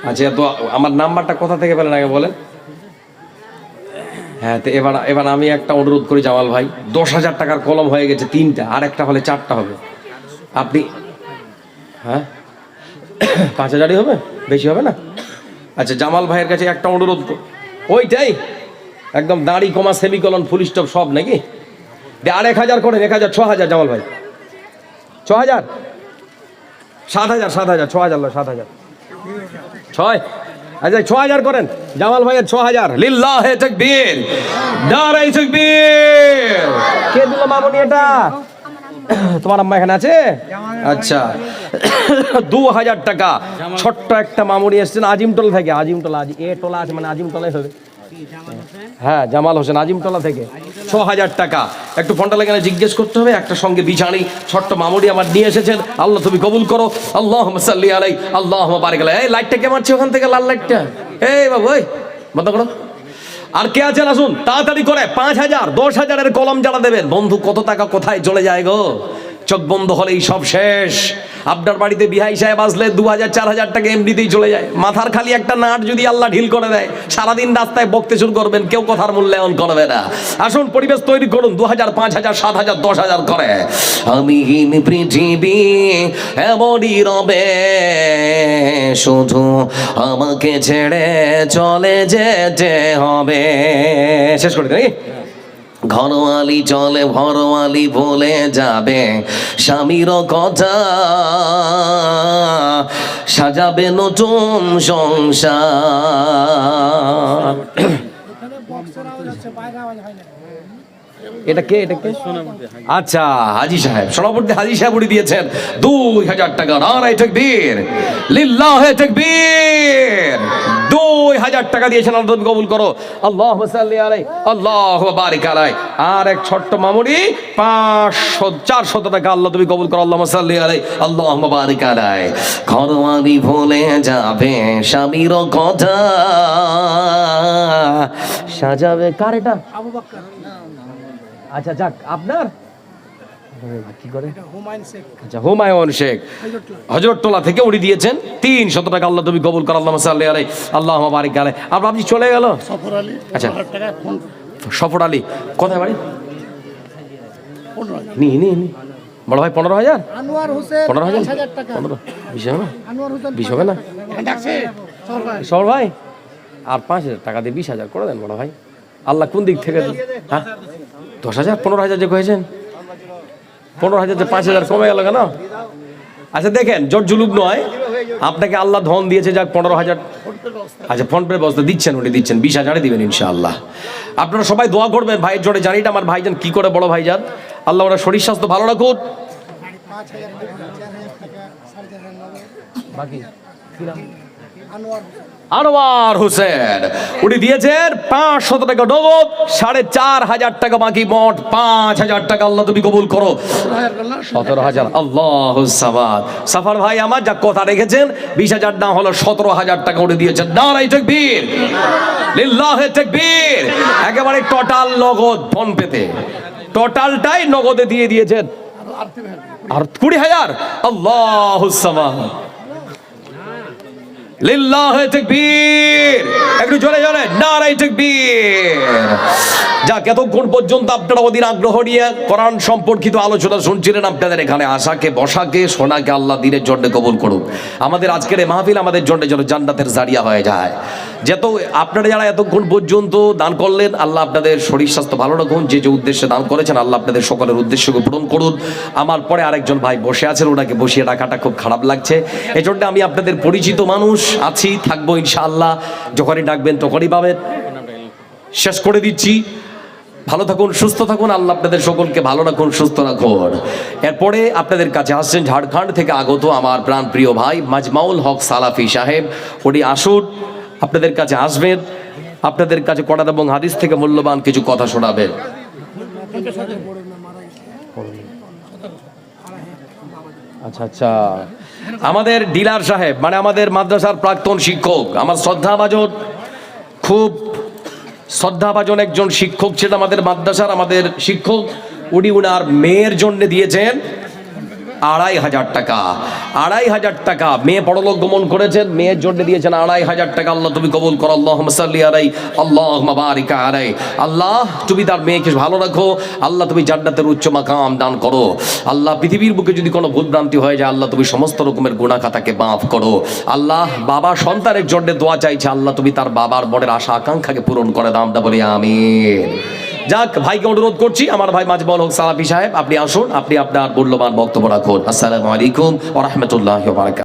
আচ্ছা তো আমার নাম্বারটা কোথা থেকে পেলেন আগে বলেন হ্যাঁ তো এবার আমি একটা অনুরোধ করি জামাল ভাই 10,000 টাকার কলম হয়ে গেছে 3টা আর একটা হলে 4টা হবে আপনি হ্যাঁ 5,000ই হবে বেশি হবে না আচ্ছা জামাল ভাইয়ের কাছে একটা অনুরোধ ওইটাই একদম দাড়ি কমা সেমিকলন ফুল স্টপ সব নাকি আর 1,000 করেন 1,000 6,000 জামাল ভাই 6,000 7,000 6,000 লয় 7,000 6 আচ্ছা 6,000 করেন জামাল ভাইয়ের 6,000 লিল্লাহি তাকবীর নারে তাকবীর কে দিল মামুনি এটা তোমার আম্মা এখানে আছে আচ্ছা 2,000 টাকা ছোট্ট একটা মামুনি এসেছেন আজিমটল থেকে আজিমটলা এ টোলা আছে মানে আজিমটলাই হবে হ্যাঁ, জামাল হোসেন আজিমতলা থেকে 6,000 টাকা। একটু ফোনটা লাগালে জিজ্ঞেস করতে হবে। একটা সঙ্গে বিছানি ছোট্ট মামুড়ি আমার নিয়ে এসেছেন, আল্লাহ তুমি কবুল করো। আল্লাহুম্মা সাল্লি আলাই, আল্লাহুম্মা বারিক আলাই। এই লাইটটা কে মারছে ওখান থেকে, লাল লাইটটা? এই বাবু, ওই বন্ধ করো। আর কে আছেন আসুন তাড়াতাড়ি করে। 5,000 10,000 এর কলম যারা দেবেন। বন্ধু, কত টাকা কোথায় চলে যায় গো, চোখ বন্ধ হলেই সব শেষ। আপনার বাড়িতে বিহাই সাহেব আসলে 2,000 4,000 টাকা এমনিতেই চলে যায়। মাথার খালি একটা নাট যদি আল্লাহ ঢিল করে দেয়, সারাদিন রাস্তায় বকতে শুরু করবেন, কেউ কথার মূল্যায়ন করবে না। আসুন পরিবেশ তৈরি করুন, 2,000 5,000 7,000 10,000 করে। আমিহীন পৃথিবী এমনই রবে, শুধু আমাকে ছেড়ে চলে যেতে হবে। শেষ করে দিই। ঘরওয়ালি চলে ঘরওয়ালি ভুলে যাবে স্বামীর কথা, সাজাবে নতুন সংসার। এটা কে? এটা কে? আচ্ছা, হাজী সাহেব, সোনাপূর্তি হাজী সাহেব উড়ি দিয়েছেন 2,000 টাকা। নারায়ে তাকবীর, লিল্লাহে তাকবীর। 2,000 টাকা দিয়েছেন, আল্লাহ তুমি কবুল করো। আল্লাহুম্মা সাল্লি আলাইহি, আল্লাহুম্মা বারিক আলাইহি। আর এক ছোট্ট মামুনি 400 টাকা, আল্লাহ তুমি কবুল করো। আল্লাহুম্মা সাল্লি আলাইহি, আল্লাহুম্মা বারিক আলাইহি। ঘরওয়ালি ভুলে যাবে স্বামীর কথা, সাজাবে। কার এটা? আবু বকর। আচ্ছা যাক, আপনার কি করে? আচ্ছা, হুমায়ুন শেখ হযরতটোলা থেকে উড়ি দিয়েছেন 300 টাকা, আল্লাহ তুমি কবুল করো। আল্লাহুম্মা সাল্লি আলাইহি, আল্লাহুম্মা বারিক আলাইহি। আপনি চলে গেল সফর আলী। আচ্ছা, সফর আলী কোথায় বাড়ি? নি নি নি বড় ভাই 15,000। আনোয়ার হোসেন 15,000 টাকা। 20 হবে না? আনোয়ার হোসেন 20 হবে না? ডাকছে সর ভাই। আর 5,000 টাকা দিয়ে 20,000 করে দেন বড় ভাই। আল্লাহ কোন দিক থেকে? হ্যাঁ, 10,000 15,000 যে কয়েছেন, 15,000 যে 5,000 কমে গেল কেন? আচ্ছা দেখেন, জোর জুলুম নয়, আপনাকে আল্লাহ ধন দিয়েছে, যাক 15,000। আচ্ছা, ফোন পে ব্যবস্থা দিচ্ছেন, উনি দিচ্ছেন, 20,000 দিবেন ইনশাআল্লাহ। আপনারা সবাই দোয়া করবেন ভাইয়ের জোরে। জানি না আমার ভাইজান কি করে, বড় ভাইজান, আল্লাহ ওরা শরীর স্বাস্থ্য ভালো রাখুন। বাকি আনোয়ার হোসেন উনি দিয়েছেন 500 টাকা নগদ, 4,500 টাকা বাকি, মোট 5,000 টাকা, আল্লাহ তুমি কবুল করো। 17,000। আল্লাহু সামাদ। সাফার ভাই আমার যা কথা রেখেছেন, 20,000 না হলো 17,000 টাকা উনি দিয়েছেন। নারায়ে তাকবীর, লিল্লাহে তাকবীর। একেবারে টোটাল নগদ, ফোন পেতে টোটালটাই নগদে দিয়ে দিয়েছেন। আর 20,000। আল্লাহু সামাদ, লিল্লাহে তাকবীর। একটু জোরে জোরে নারায়ে তাকবীর। যাক, এতক্ষণ পর্যন্ত আপনারা ওদিন আগ্রহ নিয়ে কোরআন সম্পর্কিত আলোচনা শুনছিলেন। আপনাদের এখানে আশাকে বসাকে শোনাকে আল্লাহ দিনের জন্য কবুল করুক। আমাদের আজকের এই মাহফিল আমাদের জন্য যেন জান্নাতের জারিয়া হয়ে যায়। যেত আপনারা যারা এতক্ষণ পর্যন্ত দান করলেন, আল্লাহ আপনাদের শরীর স্বাস্থ্য ভালো রাখুন। যে যে উদ্দেশ্যে দান করেছেন, আল্লাহ আপনাদের সকলের উদ্দেশ্যকে পূরণ করুন। আমার পরে আরেকজন ভাই বসে আছেন, ওনাকে বসিয়ে রাখাটা খুব খারাপ লাগছে। এজন্য আমি আপনাদের পরিচিত মানুষ আছি, থাকবো ইনশাআল্লাহ। যখনই ডাকবেন তখনই পাবেন। শেষ করে দিচ্ছি, ভালো থাকুন, সুস্থ থাকুন। আল্লাহ আপনাদের সকলকে ভালো রাখুন, সুস্থ রাখুন। এরপরে আপনাদের কাছে আসছেন ঝাড়খণ্ড থেকে আগত আমার প্রাণ প্রিয় ভাই মাজমাউল হক সালাফি সাহেব। উনি আসুন, আপনাদের কাছে আসবেন, আপনাদের কাছে কোরআন এবং হাদিস থেকে মূল্যবান কিছু কথা শোনাবেন। আচ্ছা আচ্ছা, আমাদের ডিলার সাহেব, মানে আমাদের মাদ্রাসার প্রাক্তন শিক্ষক, আমার শ্রদ্ধাভাজন, খুব শ্রদ্ধাভাজন একজন শিক্ষক ছিলেন আমাদের মাদ্রাসার, আমাদের শিক্ষক। উনি উনার মেয়ের জন্য দিয়েছেন 2,500 টাকা। 2,500 টাকা। মেয়ে পরলোক গমন করেছেন, মেয়ের জন্য দিয়েছেন 2,500 টাকা। আল্লাহ তুমি কবুল করো। আল্লাহুম্মা সাল্লি আলাইহি, আল্লাহুম্মা বারিক আলাইহি। আল্লাহ তুমি তার মেয়েকে ভালো রাখো। আল্লাহ তুমি জান্নাতের উচ্চ মাকাম দান করো। আল্লাহ পৃথিবীর বুকে যদি কোনো ভুলভ্রান্তি হয়ে যায়, আল্লাহ তুমি সমস্ত রকমের গুনাহ খাতাকে মাফ করো। আল্লাহ বাবা সন্তানের জন্য দোয়া চাইছে, আল্লাহ তুমি তার বাবার মনের আশা আকাঙ্ক্ষাকে পূরণ করে দাও। আমরা বলি আমিন। যাক, ভাইকে অনুরোধ করছি, আমার ভাই মাজমাউল হক সালাফি সাহেব, আপনি আসুন, আপনি আপনার মূল্যবান বক্তব্য রাখুন। আসসালামু আলাইকুম ওয়া রাহমাতুল্লাহি ওয়া বারাকাতুহু।